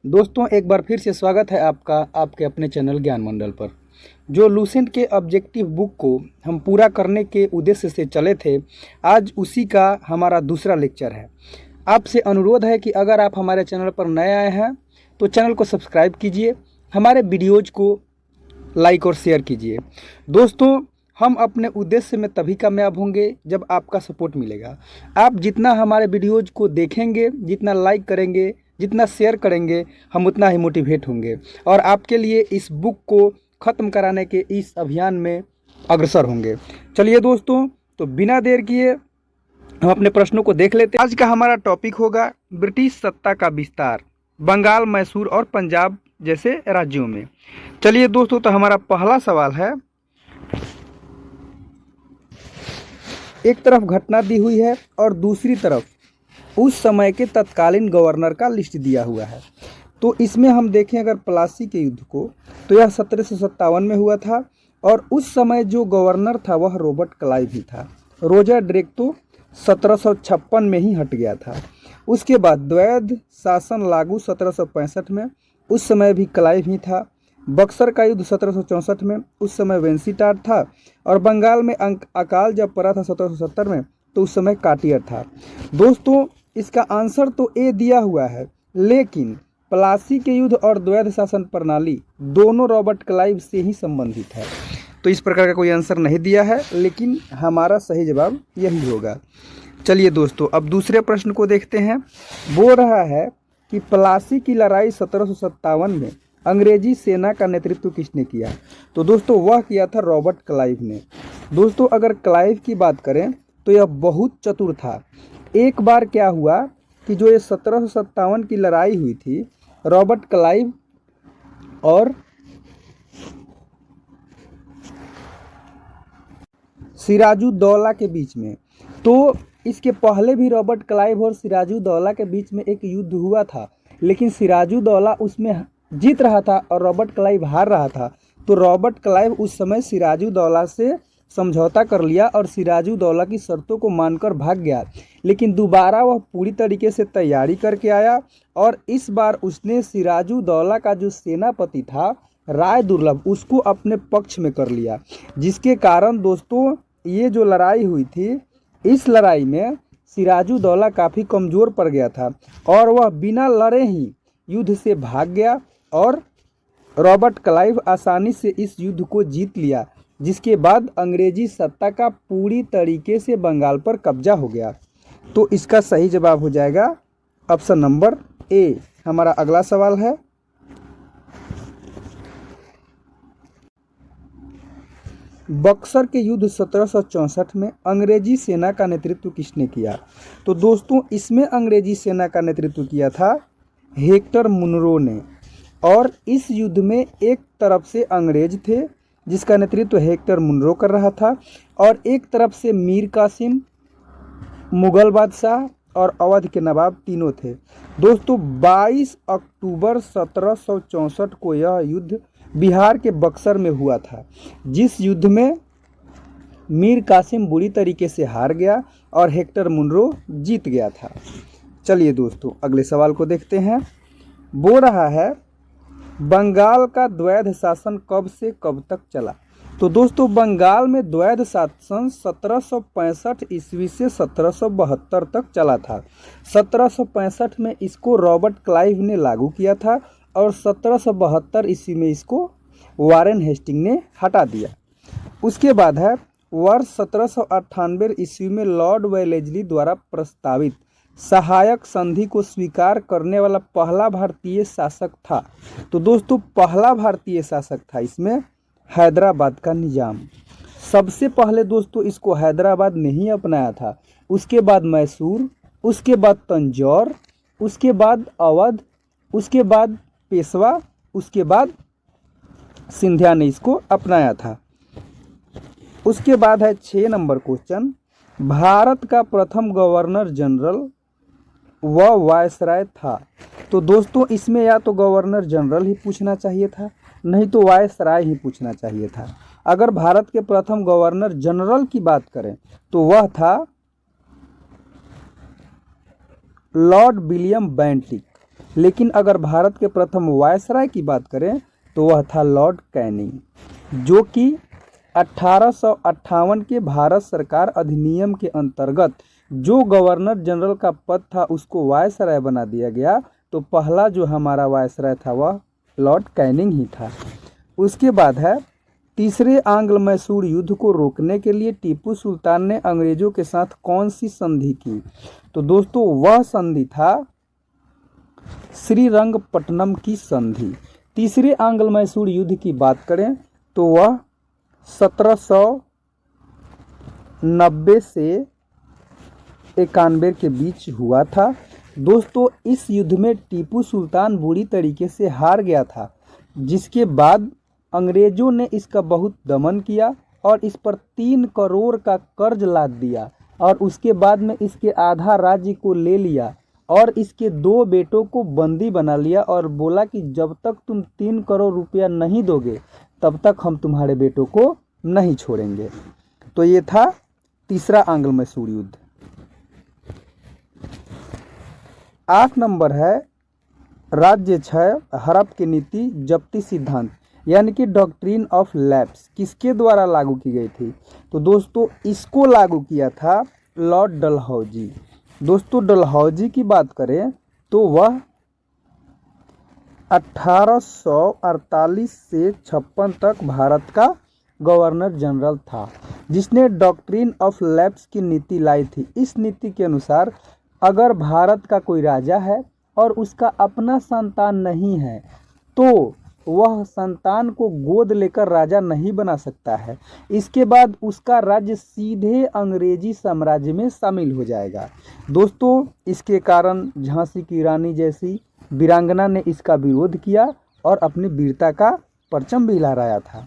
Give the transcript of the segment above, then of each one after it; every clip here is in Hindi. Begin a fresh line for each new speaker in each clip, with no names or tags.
दोस्तों, एक बार फिर से स्वागत है आपका आपके अपने चैनल ज्ञान मंडल पर। जो लूसेंट के ऑब्जेक्टिव बुक को हम पूरा करने के उद्देश्य से चले थे, आज उसी का हमारा दूसरा लेक्चर है। आपसे अनुरोध है कि अगर आप हमारे चैनल पर नए आए हैं तो चैनल को सब्सक्राइब कीजिए, हमारे वीडियोज को लाइक और शेयर कीजिए। दोस्तों, हम अपने उद्देश्य में तभी कामयाब होंगे जब आपका सपोर्ट मिलेगा। आप जितना हमारे वीडियोज को देखेंगे, जितना लाइक करेंगे, जितना शेयर करेंगे, हम उतना ही मोटिवेट होंगे और आपके लिए इस बुक को ख़त्म कराने के इस अभियान में अग्रसर होंगे। चलिए दोस्तों, तो बिना देर किए हम अपने प्रश्नों को देख लेते हैं। आज का हमारा टॉपिक होगा ब्रिटिश सत्ता का विस्तार बंगाल, मैसूर और पंजाब जैसे राज्यों में। चलिए दोस्तों, तो हमारा पहला सवाल है, एक तरफ घटना दी हुई है और दूसरी तरफ उस समय के तत्कालीन गवर्नर का लिस्ट दिया हुआ है। तो इसमें हम देखें अगर प्लासी के युद्ध को, तो यह 1757 में हुआ था और उस समय जो गवर्नर था वह रॉबर्ट क्लाइव ही था। रोजर ड्रेक तो 1756 में ही हट गया था। उसके बाद द्वैध शासन लागू 1765 में, उस समय भी क्लाइव ही था। बक्सर का युद्ध 1764 में, उस समय वेंसीटाट था। और बंगाल में अकाल जब पड़ा था 1770 में, तो उस समय काटियर था। दोस्तों, इसका आंसर तो ए दिया हुआ है, लेकिन प्लासी के युद्ध और द्वैध शासन प्रणाली दोनों रॉबर्ट क्लाइव से ही संबंधित है। तो इस प्रकार का कोई आंसर नहीं दिया है, लेकिन हमारा सही जवाब यही होगा। चलिए दोस्तों, अब दूसरे प्रश्न को देखते हैं। बोल रहा है कि प्लासी की लड़ाई 1757 में अंग्रेजी सेना का नेतृत्व किसने किया? तो दोस्तों, वह किया था रॉबर्ट क्लाइव ने। दोस्तों, अगर क्लाइव की बात करें तो यह बहुत चतुर था। एक बार क्या हुआ कि जो ये 1757 की लड़ाई हुई थी रॉबर्ट क्लाइव और सिराजुद्दौला के बीच में, तो इसके पहले भी रॉबर्ट क्लाइव और सिराजुद्दौला के बीच में एक युद्ध हुआ था, लेकिन सिराजुद्दौला उसमें जीत रहा था और रॉबर्ट क्लाइव हार रहा था। तो रॉबर्ट क्लाइव उस समय सिराजुद्दौला से समझौता कर लिया और सिराजुद्दौला की शर्तों को मानकर भाग गया। लेकिन दोबारा वह पूरी तरीके से तैयारी करके आया और इस बार उसने सिराजुद्दौला का जो सेनापति था राय दुर्लभ, उसको अपने पक्ष में कर लिया, जिसके कारण दोस्तों ये जो लड़ाई हुई थी, इस लड़ाई में सिराजुद्दौला काफ़ी कमज़ोर पड़ गया था और वह बिना लड़े ही युद्ध से भाग गया और रॉबर्ट क्लाइव आसानी से इस युद्ध को जीत लिया, जिसके बाद अंग्रेजी सत्ता का पूरी तरीके से बंगाल पर कब्जा हो गया। तो इसका सही जवाब हो जाएगा ऑप्शन नंबर ए। हमारा अगला सवाल है, बक्सर के युद्ध 1764 में अंग्रेजी सेना का नेतृत्व किसने किया? तो दोस्तों, इसमें अंग्रेजी सेना का नेतृत्व किया था हेक्टर मुनरो ने। और इस युद्ध में एक तरफ से अंग्रेज थे जिसका नेतृत्व हेक्टर मुनरो कर रहा था और एक तरफ से मीर कासिम, मुगल बादशाह और अवध के नवाब तीनों थे। दोस्तों, 22 अक्टूबर 1764 को यह युद्ध बिहार के बक्सर में हुआ था, जिस युद्ध में मीर कासिम बुरी तरीके से हार गया और हेक्टर मुनरो जीत गया था। चलिए दोस्तों, अगले सवाल को देखते हैं। बोल रहा है, बंगाल का द्वैध शासन कब से कब तक चला? तो दोस्तों, बंगाल में द्वैध शासन 1765 ईस्वी से 1772 तक चला था। 1765 में इसको रॉबर्ट क्लाइव ने लागू किया था और 1772 ईस्वी में इसको वारेन हेस्टिंग ने हटा दिया। उसके बाद है वर्ष 1798 ईस्वी में लॉर्ड वेलेस्ली द्वारा प्रस्तावित सहायक संधि को स्वीकार करने वाला पहला भारतीय शासक था। तो दोस्तों, पहला भारतीय शासक था इसमें हैदराबाद का निजाम। सबसे पहले दोस्तों इसको हैदराबाद ने ही अपनाया था, उसके बाद मैसूर, उसके बाद तंजौर, उसके बाद अवध, उसके बाद पेशवा, उसके बाद सिंधिया ने इसको अपनाया था। उसके बाद है 6 नंबर क्वेश्चन, भारत का प्रथम गवर्नर जनरल वह वायसराय था। तो दोस्तों, इसमें या तो गवर्नर जनरल ही पूछना चाहिए था, नहीं तो वायसराय ही पूछना चाहिए था। अगर भारत के प्रथम गवर्नर जनरल की बात करें तो वह था लॉर्ड विलियम बेंटिक। लेकिन अगर भारत के प्रथम वायसराय की बात करें तो वह था लॉर्ड कैनिंग, जो कि 1858 के भारत सरकार अधिनियम के अंतर्गत जो गवर्नर जनरल का पद था उसको वायसराय बना दिया गया। तो पहला जो हमारा वायसराय था वह लॉर्ड कैनिंग ही था। उसके बाद है तीसरे आंग्ल मैसूर युद्ध को रोकने के लिए टीपू सुल्तान ने अंग्रेजों के साथ कौन सी संधि की? तो दोस्तों वह संधि था श्रीरंगपट्टनम की संधि। तीसरे आंग्ल मैसूर युद्ध की बात करें तो वह 1790 से 91 के बीच हुआ था। दोस्तों इस युद्ध में टीपू सुल्तान बुरी तरीके से हार गया था, जिसके बाद अंग्रेजों ने इसका बहुत दमन किया और इस पर 3 करोड़ का कर्ज लाद दिया और उसके बाद में इसके आधा राज्य को ले लिया और इसके 2 बेटों को बंदी बना लिया और बोला कि जब तक तुम 3 करोड़ रुपया नहीं दोगे तब तक हम तुम्हारे बेटों को नहीं छोड़ेंगे। तो ये था तीसरा आंग्ल मैसूर युद्ध। 8 नंबर है राज्य क्षय हड़प की नीति जब्ती सिद्धांत यानी कि डॉक्ट्रिन ऑफ लैप्स किसके द्वारा लागू की गई थी? तो दोस्तों इसको लागू किया था लॉर्ड डलहौजी। दोस्तों डलहौजी की बात करें तो वह 1848 से 56 तक भारत का गवर्नर जनरल था, जिसने डॉक्ट्रिन ऑफ लैप्स की नीति लाई थी। इस नीति के अनुसार अगर भारत का कोई राजा है और उसका अपना संतान नहीं है तो वह संतान को गोद लेकर राजा नहीं बना सकता है। इसके बाद उसका राज्य सीधे अंग्रेजी साम्राज्य में शामिल हो जाएगा। दोस्तों इसके कारण झांसी की रानी जैसी वीरांगना ने इसका विरोध किया और अपनी वीरता का परचम भी लहराया था।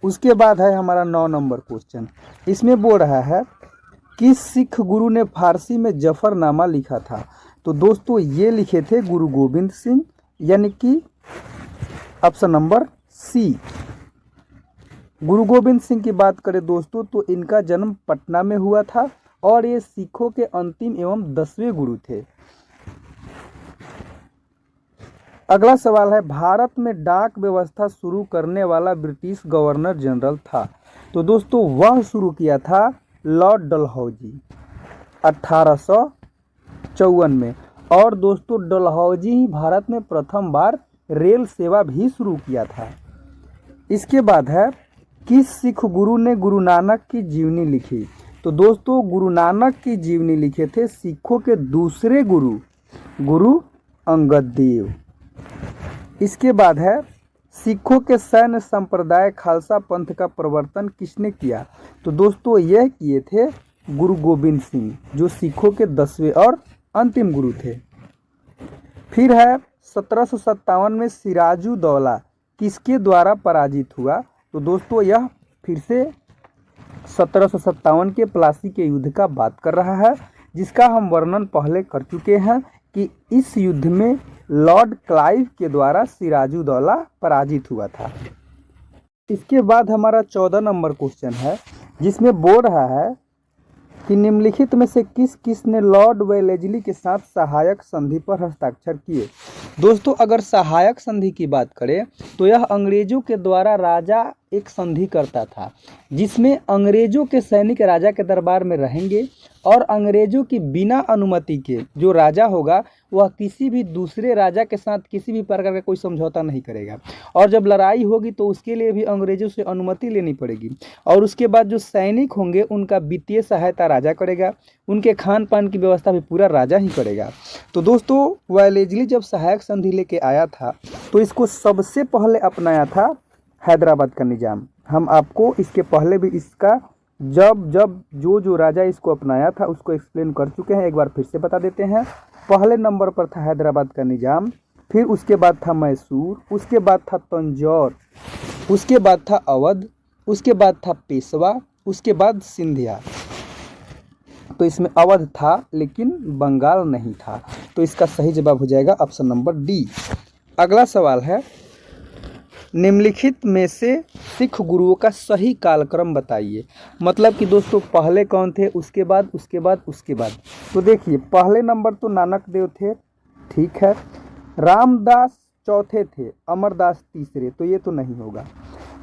उसके बाद है हमारा 9 नंबर क्वेश्चन। इसमें बोल रहा है किस सिख गुरु ने फारसी में जफरनामा लिखा था? तो दोस्तों ये लिखे थे गुरु गोविंद सिंह, यानी कि ऑप्शन नंबर सी। गुरु गोविंद सिंह की बात करें दोस्तों तो इनका जन्म पटना में हुआ था और ये सिखों के अंतिम एवं 10वें गुरु थे। अगला सवाल है भारत में डाक व्यवस्था शुरू करने वाला ब्रिटिश गवर्नर जनरल था? तो दोस्तों वह शुरू किया था लॉर्ड डलहौजी 1854 में। और दोस्तों डलहौजी ही भारत में प्रथम बार रेल सेवा भी शुरू किया था। इसके बाद है किस सिख गुरु ने गुरु नानक की जीवनी लिखी? तो दोस्तों गुरु नानक की जीवनी लिखे थे सिखों के दूसरे गुरु गुरु अंगद देव। इसके बाद है सिखों के सैन्य संप्रदाय खालसा पंथ का प्रवर्तन किसने किया? तो दोस्तों यह किए थे गुरु गोविंद सिंह, जो सिखों के 10वें और अंतिम गुरु थे। फिर है 1757 में सिराजुद्दौला किसके द्वारा पराजित हुआ? तो दोस्तों यह फिर से 1757 के प्लासी के युद्ध का बात कर रहा है, जिसका हम वर्णन पहले कर चुके हैं कि इस युद्ध में लॉर्ड क्लाइव के द्वारा सिराजुद्दौला पराजित हुआ था। इसके बाद हमारा 14 नंबर क्वेश्चन है, जिसमें बोल रहा है कि निम्नलिखित में से किस किस ने लॉर्ड वेलेस्ली के साथ सहायक संधि पर हस्ताक्षर किए? दोस्तों अगर सहायक संधि की बात करें तो यह अंग्रेजों के द्वारा राजा एक संधि करता था, जिसमें अंग्रेजों के सैनिक राजा के दरबार में रहेंगे और अंग्रेजों की बिना अनुमति के जो राजा होगा वह किसी भी दूसरे राजा के साथ किसी भी प्रकार का कोई समझौता नहीं करेगा। और जब लड़ाई होगी तो उसके लिए भी अंग्रेजों से अनुमति लेनी पड़ेगी। और उसके बाद जो सैनिक होंगे उनका वित्तीय सहायता राजा करेगा, उनके खान पान की व्यवस्था भी पूरा राजा ही करेगा। तो दोस्तों वेलेस्ली जब सहायक संधि लेके आया था तो इसको सबसे पहले अपनाया था हैदराबाद का निज़ाम। हम आपको इसके पहले भी इसका जब जो राजा इसको अपनाया था उसको एक्सप्लेन कर चुके हैं, एक बार फिर से बता देते हैं। पहले नंबर पर था हैदराबाद का निज़ाम, फिर उसके बाद था मैसूर, उसके बाद था तंजौर, उसके बाद था अवध, उसके बाद था पेशवा, उसके बाद सिंधिया। तो इसमें अवध था लेकिन बंगाल नहीं था, तो इसका सही जवाब हो जाएगा ऑप्शन नंबर डी। अगला सवाल है निम्नलिखित में से सिख गुरुओं का सही कालक्रम बताइए। मतलब कि दोस्तों पहले कौन थे, उसके बाद उसके बाद उसके बाद। तो देखिए पहले नंबर तो नानक देव थे, ठीक है। रामदास चौथे थे, अमरदास तीसरे, तो ये तो नहीं होगा।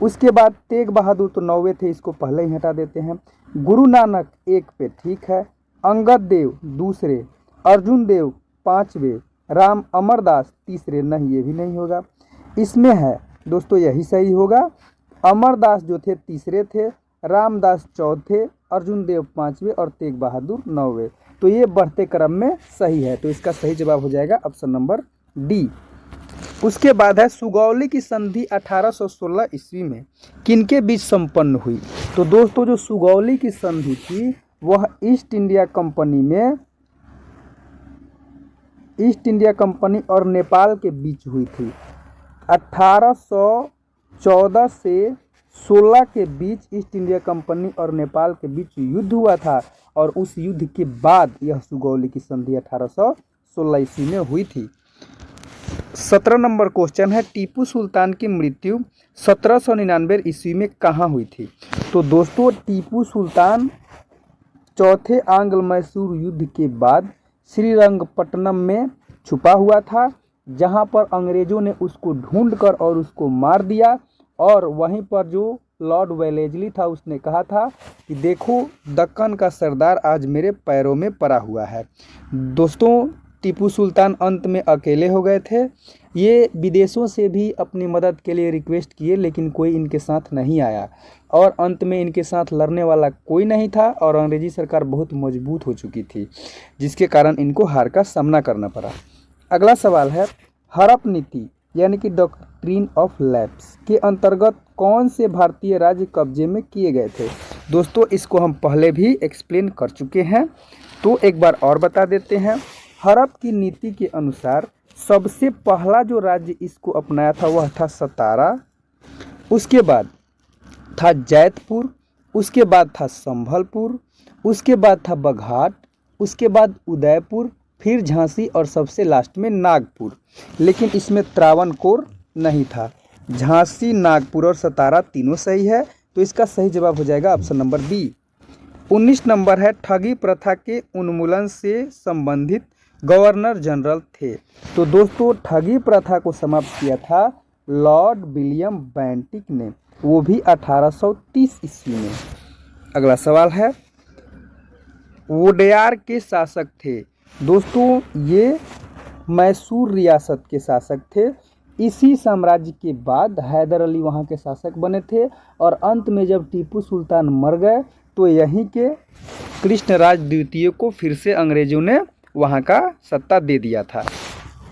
उसके बाद तेग बहादुर तो 9वें थे, इसको पहले ही हटा देते हैं। गुरु नानक 1 पे, ठीक है। अंगद देव दूसरे, अर्जुन देव 5वें, राम अमरदास तीसरे, नहीं ये भी नहीं होगा। इसमें है दोस्तों यही सही होगा, अमरदास जो थे तीसरे थे, रामदास चौथे, अर्जुन देव 5वें और तेग बहादुर 9वें। तो ये बढ़ते क्रम में सही है, तो इसका सही जवाब हो जाएगा ऑप्शन नंबर डी। उसके बाद है सुगौली की संधि 1816 ईस्वी में किनके बीच संपन्न हुई। तो दोस्तों जो सुगौली की संधि थी वह ईस्ट इंडिया कंपनी और नेपाल के बीच हुई थी। 1814 से 16 के बीच ईस्ट इंडिया कंपनी और नेपाल के बीच युद्ध हुआ था और उस युद्ध के बाद यह सुगौली की संधि 1816 ईस्वी में हुई थी। 17 नंबर क्वेश्चन है, टीपू सुल्तान की मृत्यु 1799 ईस्वी में कहाँ हुई थी। तो दोस्तों टीपू सुल्तान चौथे आंग्ल मैसूर युद्ध के बाद श्रीरंगपट्टनम में छुपा हुआ था, जहां पर अंग्रेजों ने उसको ढूंढकर और उसको मार दिया। और वहीं पर जो लॉर्ड वेलेस्ली था उसने कहा था कि देखो दक्कन का सरदार आज मेरे पैरों में पड़ा हुआ है। दोस्तों टीपू सुल्तान अंत में अकेले हो गए थे। ये विदेशों से भी अपनी मदद के लिए रिक्वेस्ट किए लेकिन कोई इनके साथ नहीं आया और अंत में इनके साथ लड़ने वाला कोई नहीं था और अंग्रेजी सरकार बहुत मजबूत हो चुकी थी, जिसके कारण इनको हार का सामना करना पड़ा। अगला सवाल है, हड़प नीति यानी कि डॉक्ट्रिन ऑफ लैप्स के अंतर्गत कौन से भारतीय राज्य कब्जे में किए गए थे। दोस्तों इसको हम पहले भी एक्सप्लेन कर चुके हैं, तो एक बार और बता देते हैं। हड़प की नीति के अनुसार सबसे पहला जो राज्य इसको अपनाया था वह था सतारा, उसके बाद था जैतपुर, उसके बाद था संभलपुर, उसके बाद था बघाट, उसके बाद उदयपुर, फिर झांसी और सबसे लास्ट में नागपुर। लेकिन इसमें त्रावणकोर नहीं था। झांसी, नागपुर और सतारा तीनों सही है, तो इसका सही जवाब हो जाएगा ऑप्शन नंबर बी। 19 नंबर है, ठगी प्रथा के उन्मूलन से संबंधित गवर्नर जनरल थे। तो दोस्तों ठगी प्रथा को समाप्त किया था लॉर्ड विलियम बेंटिक ने, वो भी 1830 ईस्वी में। अगला सवाल है, वोडेयार के शासक थे। दोस्तों ये मैसूर रियासत के शासक थे। इसी साम्राज्य के बाद हैदर अली वहाँ के शासक बने थे और अंत में जब टीपू सुल्तान मर गए तो यहीं के कृष्णराज द्वितीय को फिर से अंग्रेजों ने वहाँ का सत्ता दे दिया था।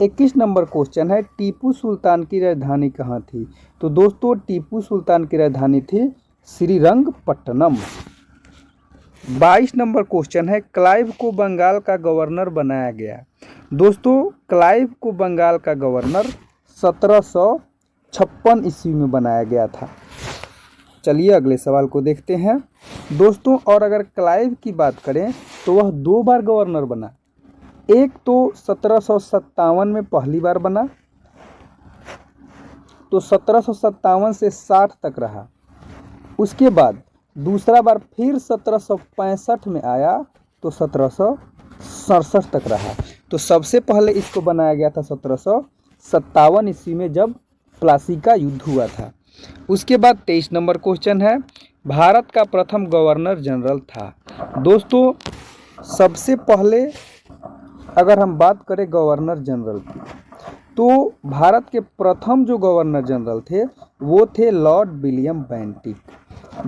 21 नंबर क्वेश्चन है, टीपू सुल्तान की राजधानी कहाँ थी। तो दोस्तों टीपू सुल्तान की राजधानी थी श्रीरंगपट्टनम। 22 नंबर क्वेश्चन है, क्लाइव को बंगाल का गवर्नर बनाया गया। दोस्तों क्लाइव को बंगाल का गवर्नर 1756 ईस्वी में बनाया गया था। चलिए अगले सवाल को देखते हैं। दोस्तों और अगर क्लाइव की बात करें तो वह 2 बार गवर्नर बना। एक तो 1757 में पहली बार बना, तो 1757 से 60 तक रहा। उसके बाद दूसरा बार फिर 1765 में आया तो 1767 तक रहा। तो सबसे पहले इसको बनाया गया था 1757 ईस्वी में जब प्लासी का युद्ध हुआ था। उसके बाद 23 नंबर क्वेश्चन है, भारत का प्रथम गवर्नर जनरल था। दोस्तों सबसे पहले अगर हम बात करें गवर्नर जनरल की तो भारत के प्रथम जो गवर्नर जनरल थे वो थे लॉर्ड विलियम बेंटिक।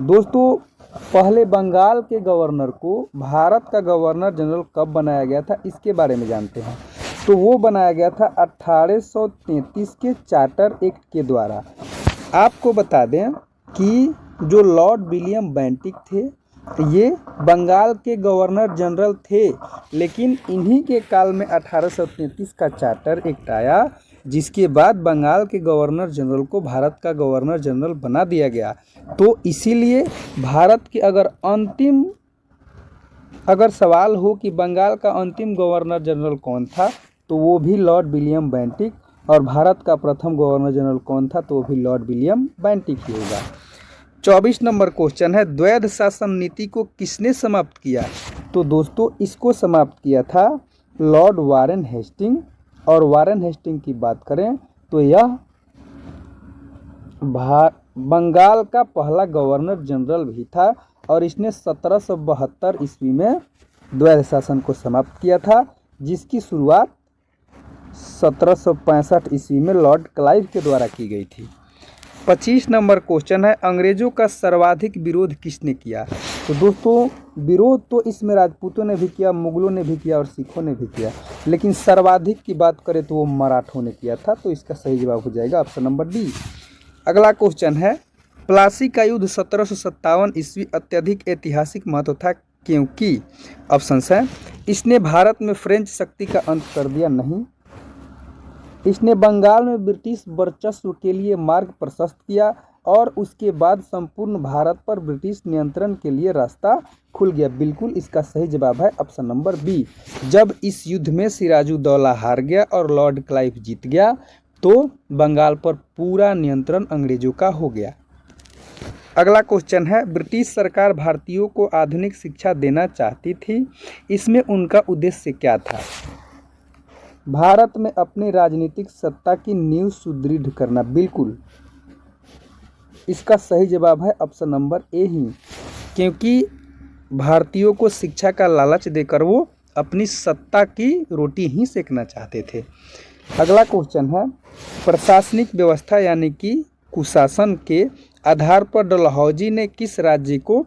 दोस्तों पहले बंगाल के गवर्नर को भारत का गवर्नर जनरल कब बनाया गया था इसके बारे में जानते हैं। तो वो बनाया गया था 1833 के चार्टर एक्ट के द्वारा। आपको बता दें कि जो लॉर्ड विलियम बेंटिक थे ये बंगाल के गवर्नर जनरल थे, लेकिन इन्हीं के काल में 1833 का चार्टर एक्ट आया जिसके बाद बंगाल के गवर्नर जनरल को भारत का गवर्नर जनरल बना दिया गया। तो इसीलिए भारत के अगर सवाल हो कि बंगाल का अंतिम गवर्नर जनरल कौन था तो वो भी लॉर्ड विलियम बेंटिक, और भारत का प्रथम गवर्नर जनरल कौन था तो वो भी लॉर्ड विलियम बेंटिक ही होगा। 24 नंबर क्वेश्चन है, द्वैध शासन नीति को किसने समाप्त किया। तो दोस्तों इसको समाप्त किया था लॉर्ड वारेन हेस्टिंग और वारेन हेस्टिंग की बात करें तो यह बंगाल का पहला गवर्नर जनरल भी था और इसने 1772 ईस्वी में द्वैध शासन को समाप्त किया था, जिसकी शुरुआत 1765 ईस्वी में लॉर्ड क्लाइव के द्वारा की गई थी। 25 नंबर क्वेश्चन है, अंग्रेजों का सर्वाधिक विरोध किसने किया? तो दोस्तों विरोध तो इसमें राजपूतों ने भी किया, मुगलों ने भी किया और सिखों ने भी किया, लेकिन सर्वाधिक की बात करें तो वो मराठों ने किया था। तो इसका सही जवाब हो जाएगा ऑप्शन नंबर डी। अगला क्वेश्चन है, प्लासी का युद्ध 1757 ईस्वी अत्यधिक ऐतिहासिक महत्व था क्योंकि ऑप्शंस हैं, इसने भारत में फ्रेंच शक्ति का अंत कर दिया, नहीं, इसने बंगाल में ब्रिटिश वर्चस्व के लिए मार्ग प्रशस्त किया और उसके बाद संपूर्ण भारत पर ब्रिटिश नियंत्रण के लिए रास्ता खुल गया। बिल्कुल इसका सही जवाब है ऑप्शन नंबर बी। जब इस युद्ध में सिराजुद्दौला हार गया और लॉर्ड क्लाइव जीत गया तो बंगाल पर पूरा नियंत्रण अंग्रेजों का हो गया। अगला क्वेश्चन है, ब्रिटिश सरकार भारतीयों को आधुनिक शिक्षा देना चाहती थी, इसमें उनका उद्देश्य क्या था? भारत में अपनी राजनीतिक सत्ता की नींव सुदृढ़ करना। बिल्कुल इसका सही जवाब है ऑप्शन नंबर ए ही, क्योंकि भारतीयों को शिक्षा का लालच देकर वो अपनी सत्ता की रोटी ही सेकना चाहते थे। अगला क्वेश्चन है, प्रशासनिक व्यवस्था यानी कि कुशासन के आधार पर डलहौजी ने किस राज्य को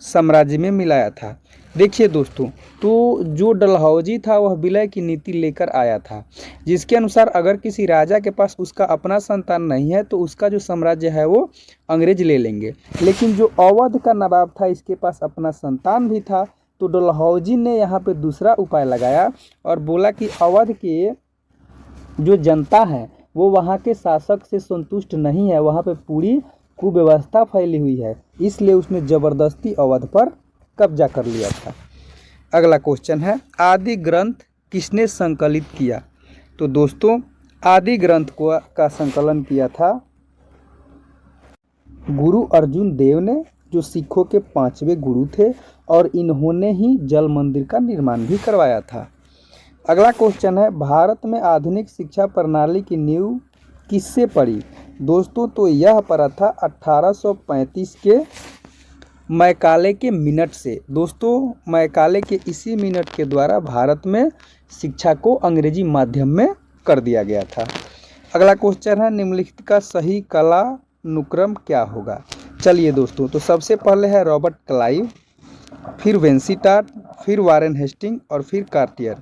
साम्राज्य में मिलाया था? देखिए दोस्तों, तो जो डलहौजी था वह विलय की नीति लेकर आया था, जिसके अनुसार अगर किसी राजा के पास उसका अपना संतान नहीं है तो उसका जो साम्राज्य है वो अंग्रेज ले लेंगे। लेकिन जो अवध का नवाब था इसके पास अपना संतान भी था, तो डलहौजी ने यहाँ पे दूसरा उपाय लगाया और बोला कि अवध के जो जनता है वो वहाँ के शासक से संतुष्ट नहीं है, वहाँ पे पूरी कुव्यवस्था फैली हुई है, इसलिए उसने ज़बरदस्ती अवध पर कब्जा कर लिया था। अगला क्वेश्चन है, आदि ग्रंथ किसने संकलित किया? तो दोस्तों आदि ग्रंथ का संकलन किया था गुरु अर्जुन देव ने, जो सिखों के 5वें गुरु थे और इन्होंने ही जल मंदिर का निर्माण भी करवाया था। अगला क्वेश्चन है, भारत में आधुनिक शिक्षा प्रणाली की नींव किससे पड़ी? दोस्तों तो यह पड़ा था 1835 के मैकाले के मिनट से। दोस्तों मैकाले के इसी मिनट के द्वारा भारत में शिक्षा को अंग्रेजी माध्यम में कर दिया गया था। अगला क्वेश्चन है, निम्नलिखित का सही कालानुक्रम क्या होगा? चलिए दोस्तों, तो सबसे पहले है रॉबर्ट क्लाइव, फिर वेंसीटाट, फिर वारेन हेस्टिंग और फिर कार्टियर।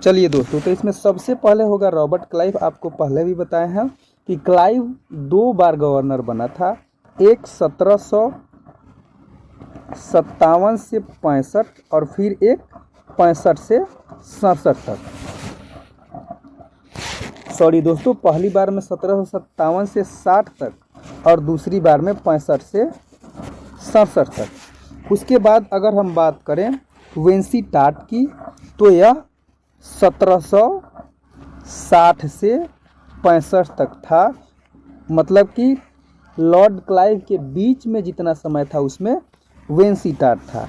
चलिए दोस्तों, तो इसमें सबसे पहले होगा रॉबर्ट क्लाइव। आपको पहले भी बताए हैं कि क्लाइव 2 बार गवर्नर बना था, एक 1757 से 65 और फिर एक 65 से 67 तक। सॉरी दोस्तों, पहली बार में 1757 से 60 तक और दूसरी बार में 65 से 67 तक। उसके बाद अगर हम बात करें वेंसीटाट की तो यह 1760 से 65 तक था, मतलब कि लॉर्ड क्लाइव के बीच में जितना समय था उसमें वेंसीटाट था।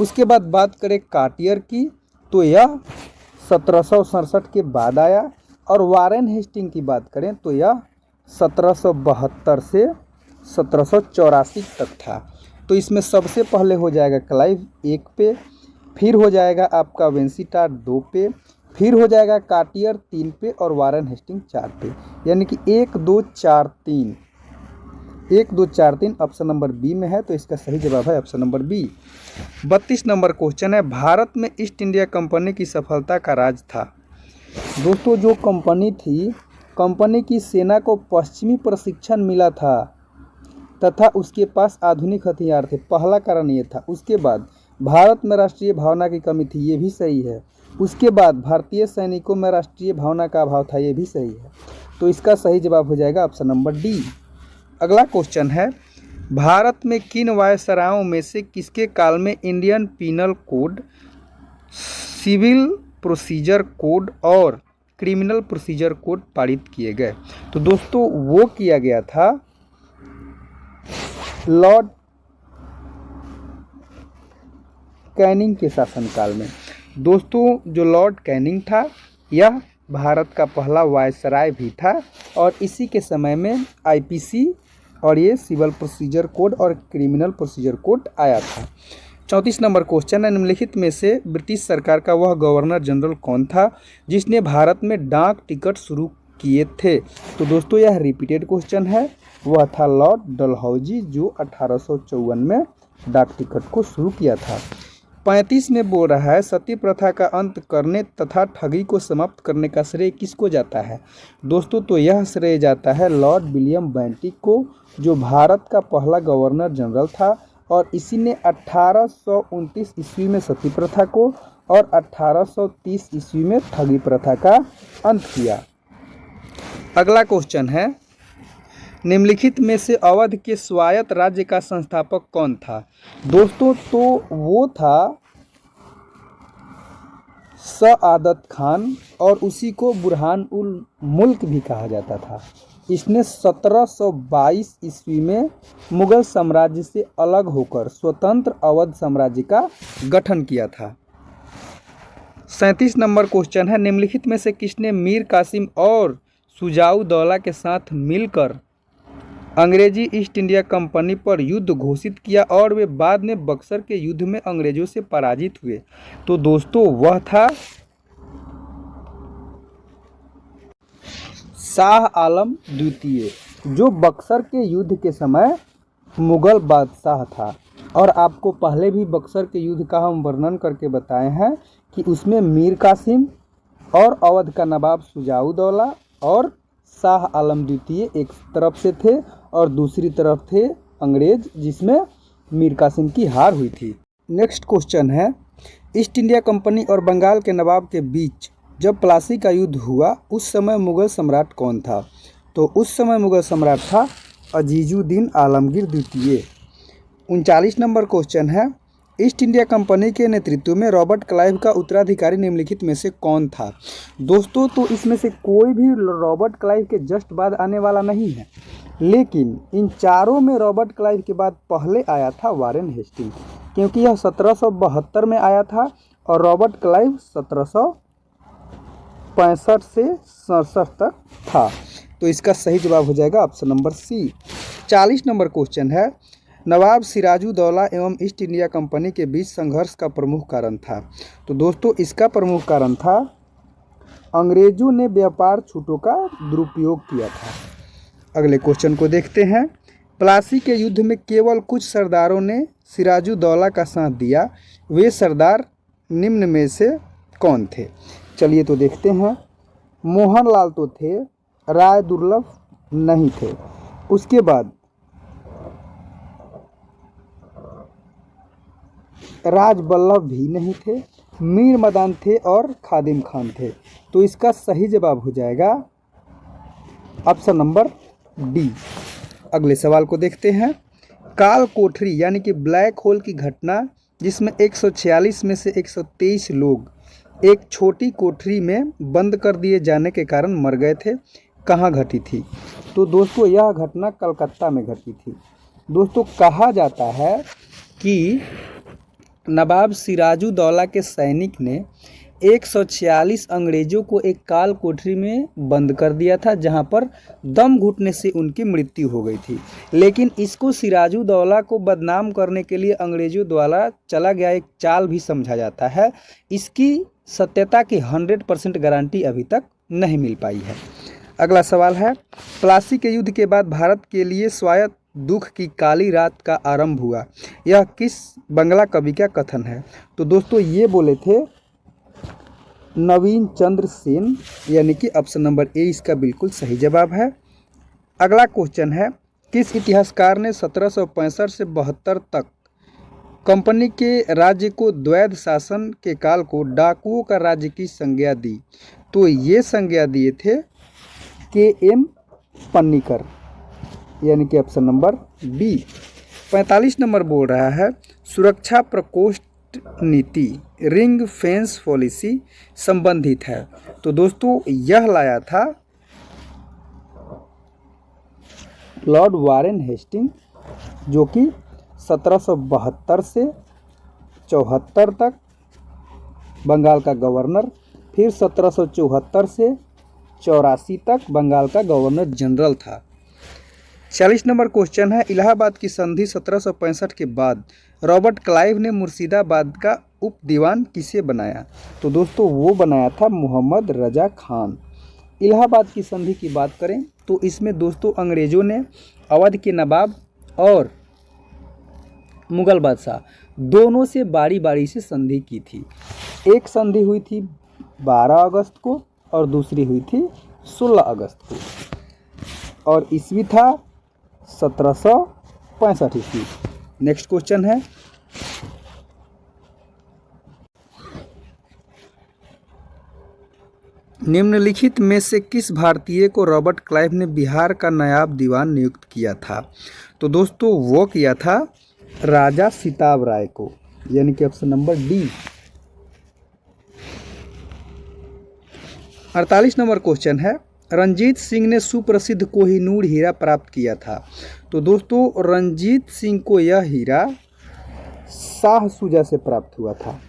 उसके बाद बात करें कार्टियर की तो यह 1767 के बाद आया और वारेन हेस्टिंग की बात करें तो यह 1772 से 1784 तक था। तो इसमें सबसे पहले हो जाएगा क्लाइव 1 पे, फिर हो जाएगा आपका वेंसीटाट 2 पे, फिर हो जाएगा कार्टियर 3 पे और वारेन हेस्टिंग 4 पे, यानी कि 1 2 4 3 1 2 4 3 ऑप्शन नंबर बी में है। तो इसका सही जवाब है ऑप्शन नंबर बी। 32 नंबर क्वेश्चन है, भारत में ईस्ट इंडिया कंपनी की सफलता का राज था। दोस्तों जो कंपनी थी, कंपनी की सेना को पश्चिमी प्रशिक्षण मिला था तथा उसके पास आधुनिक हथियार थे, पहला कारण ये था। उसके बाद भारत में राष्ट्रीय भावना की कमी थी, ये भी सही है। उसके बाद भारतीय सैनिकों में राष्ट्रीय भावना का अभाव था, ये भी सही है। तो इसका सही जवाब हो जाएगा ऑप्शन नंबर डी। अगला क्वेश्चन है, भारत में किन वायसरायों में से किसके काल में Indian penal code, civil procedure code और क्रिमिनल प्रोसीजर कोड पारित किए गए? तो दोस्तों वो किया गया था लॉर्ड कैनिंग के शासनकाल में। दोस्तों जो लॉर्ड कैनिंग था यह भारत का पहला वायसराय भी था और इसी के समय में आईपीसी और ये सिविल प्रोसीजर कोड और क्रिमिनल प्रोसीजर कोड आया था। 34 नंबर क्वेश्चन है, निम्नलिखित में से ब्रिटिश सरकार का वह गवर्नर जनरल कौन था जिसने भारत में डाक टिकट शुरू किए थे? तो दोस्तों यह रिपीटेड क्वेश्चन है, वह था लॉर्ड डलहौजी जो 1854 में डाक टिकट को शुरू किया था। 35 में बोल रहा है, सती प्रथा का अंत करने तथा ठगी को समाप्त करने का श्रेय किसको जाता है? दोस्तों तो यह श्रेय जाता है लॉर्ड विलियम बेंटिक को, जो भारत का पहला गवर्नर जनरल था और इसी ने 1829 ईस्वी में सती प्रथा को और 1830 ईस्वी में ठगी प्रथा का अंत किया। अगला क्वेश्चन है, निम्नलिखित में से अवध के स्वायत्त राज्य का संस्थापक कौन था? दोस्तों तो वो था सआदत खान और उसी को बुरहान उल मुल्क भी कहा जाता था। इसने 1722 ईस्वी में मुगल साम्राज्य से अलग होकर स्वतंत्र अवध साम्राज्य का गठन किया था। 37 नंबर क्वेश्चन है, निम्नलिखित में से किसने मीर कासिम और शुजाउद्दौला के साथ मिलकर अंग्रेजी ईस्ट इंडिया कंपनी पर युद्ध घोषित किया और वे बाद में बक्सर के युद्ध में अंग्रेजों से पराजित हुए? तो दोस्तों वह था शाह आलम द्वितीय, जो बक्सर के युद्ध के समय मुगल बादशाह था। और आपको पहले भी बक्सर के युद्ध का हम वर्णन करके बताए हैं कि उसमें मीर कासिम और अवध का नवाब शुजाउद्दौला और शाह आलम द्वितीय एक तरफ से थे और दूसरी तरफ थे अंग्रेज, जिसमें मीर कासिम की हार हुई थी। नेक्स्ट क्वेश्चन है, ईस्ट इंडिया कंपनी और बंगाल के नवाब के बीच जब प्लासी का युद्ध हुआ उस समय मुगल सम्राट कौन था? तो उस समय मुगल सम्राट था अजीजुद्दीन आलमगीर द्वितीय। 39 नंबर क्वेश्चन है, ईस्ट इंडिया कंपनी के नेतृत्व में रॉबर्ट क्लाइव का उत्तराधिकारी निम्नलिखित में से कौन था? दोस्तों तो इसमें से कोई भी रॉबर्ट क्लाइव के जस्ट बाद आने वाला नहीं है, लेकिन इन चारों में रॉबर्ट क्लाइव के बाद पहले आया था वारेन हेस्टिंग, क्योंकि यह 1772 में आया था और रॉबर्ट क्लाइव 1765 से 67 तक था। तो इसका सही जवाब हो जाएगा ऑप्शन नंबर सी। 40 नंबर क्वेश्चन है, नवाब सिराजुद्दौला एवं ईस्ट इंडिया कंपनी के बीच संघर्ष का प्रमुख कारण था? तो दोस्तों इसका प्रमुख कारण था अंग्रेजों ने व्यापार छूटों का दुरुपयोग किया था। अगले क्वेश्चन को देखते हैं, प्लासी के युद्ध में केवल कुछ सरदारों ने सिराजुद्दौला का साथ दिया, वे सरदार निम्न में से कौन थे? चलिए तो देखते हैं। मोहन लाल तो थे, राय दुर्लभ नहीं थे, उसके बाद राज बल्लभ भी नहीं थे, मीर मदान थे और खादिम खान थे। तो इसका सही जवाब हो जाएगा ऑप्शन नंबर डी। अगले सवाल को देखते हैं, काल कोठरी यानी कि ब्लैक होल की घटना जिसमें 146 में से 123 लोग एक छोटी कोठरी में बंद कर दिए जाने के कारण मर गए थे, कहाँ घटी थी? तो दोस्तों यह घटना कलकत्ता में घटी थी। दोस्तों कहा जाता है कि नवाब सिराजुद्दौला के सैनिक ने 146 अंग्रेजों को एक काल कोठरी में बंद कर दिया था, जहां पर दम घुटने से उनकी मृत्यु हो गई थी। लेकिन इसको सिराजुद्दौला को बदनाम करने के लिए अंग्रेजों द्वारा चला गया एक चाल भी समझा जाता है। इसकी सत्यता की 100% गारंटी अभी तक नहीं मिल पाई है। अगला सवाल है, प्लासी के युद्ध के बाद भारत के लिए स्वायत्त दुख की काली रात का आरंभ हुआ, यह किस बंगला कवि का कथन है? तो दोस्तों ये बोले थे नवीन चंद्र सेन, यानी कि ऑप्शन नंबर ए इसका बिल्कुल सही जवाब है। अगला क्वेश्चन है, किस इतिहासकार ने 1765 से 72 तक कंपनी के राज्य को द्वैध शासन के काल को डाकुओं का राज्य की संज्ञा दी? तो ये संज्ञा दिए थे के.एम. पन्नीकर, यानी कि ऑप्शन नंबर बी। 45 नंबर बोल रहा है, सुरक्षा प्रकोष्ठ नीति रिंग फेंस पॉलिसी संबंधित है। तो दोस्तों यह लाया था लॉर्ड वारेन हेस्टिंग, जो कि 1772 से 74 तक बंगाल का गवर्नर फिर 1774 से 84 तक बंगाल का गवर्नर जनरल था। 40 नंबर क्वेश्चन है, इलाहाबाद की संधि 1765 के बाद रॉबर्ट क्लाइव ने मुर्शिदाबाद का उप दीवान किसे बनाया? तो दोस्तों वो बनाया था मोहम्मद रजा खान। इलाहाबाद की संधि की बात करें तो इसमें दोस्तों अंग्रेजों ने अवध के नवाब और मुगल बादशाह दोनों से बारी बारी से संधि की थी। एक संधि हुई थी 12 अगस्त को और दूसरी हुई थी 16 अगस्त को और ईस्वी था 1765 ईस्वी। नेक्स्ट क्वेश्चन है, निम्नलिखित में से किस भारतीय को रॉबर्ट क्लाइव ने बिहार का नायब दीवान नियुक्त किया था? तो दोस्तों वो किया था राजा सिताब राय को, यानी कि option number D. 48 number question है, रंजीत सिंह ने सुप्रसिद्ध कोहिनूर हीरा प्राप्त किया था? तो दोस्तों रंजीत सिंह को यह हीरा शाह शुजा से प्राप्त हुआ था।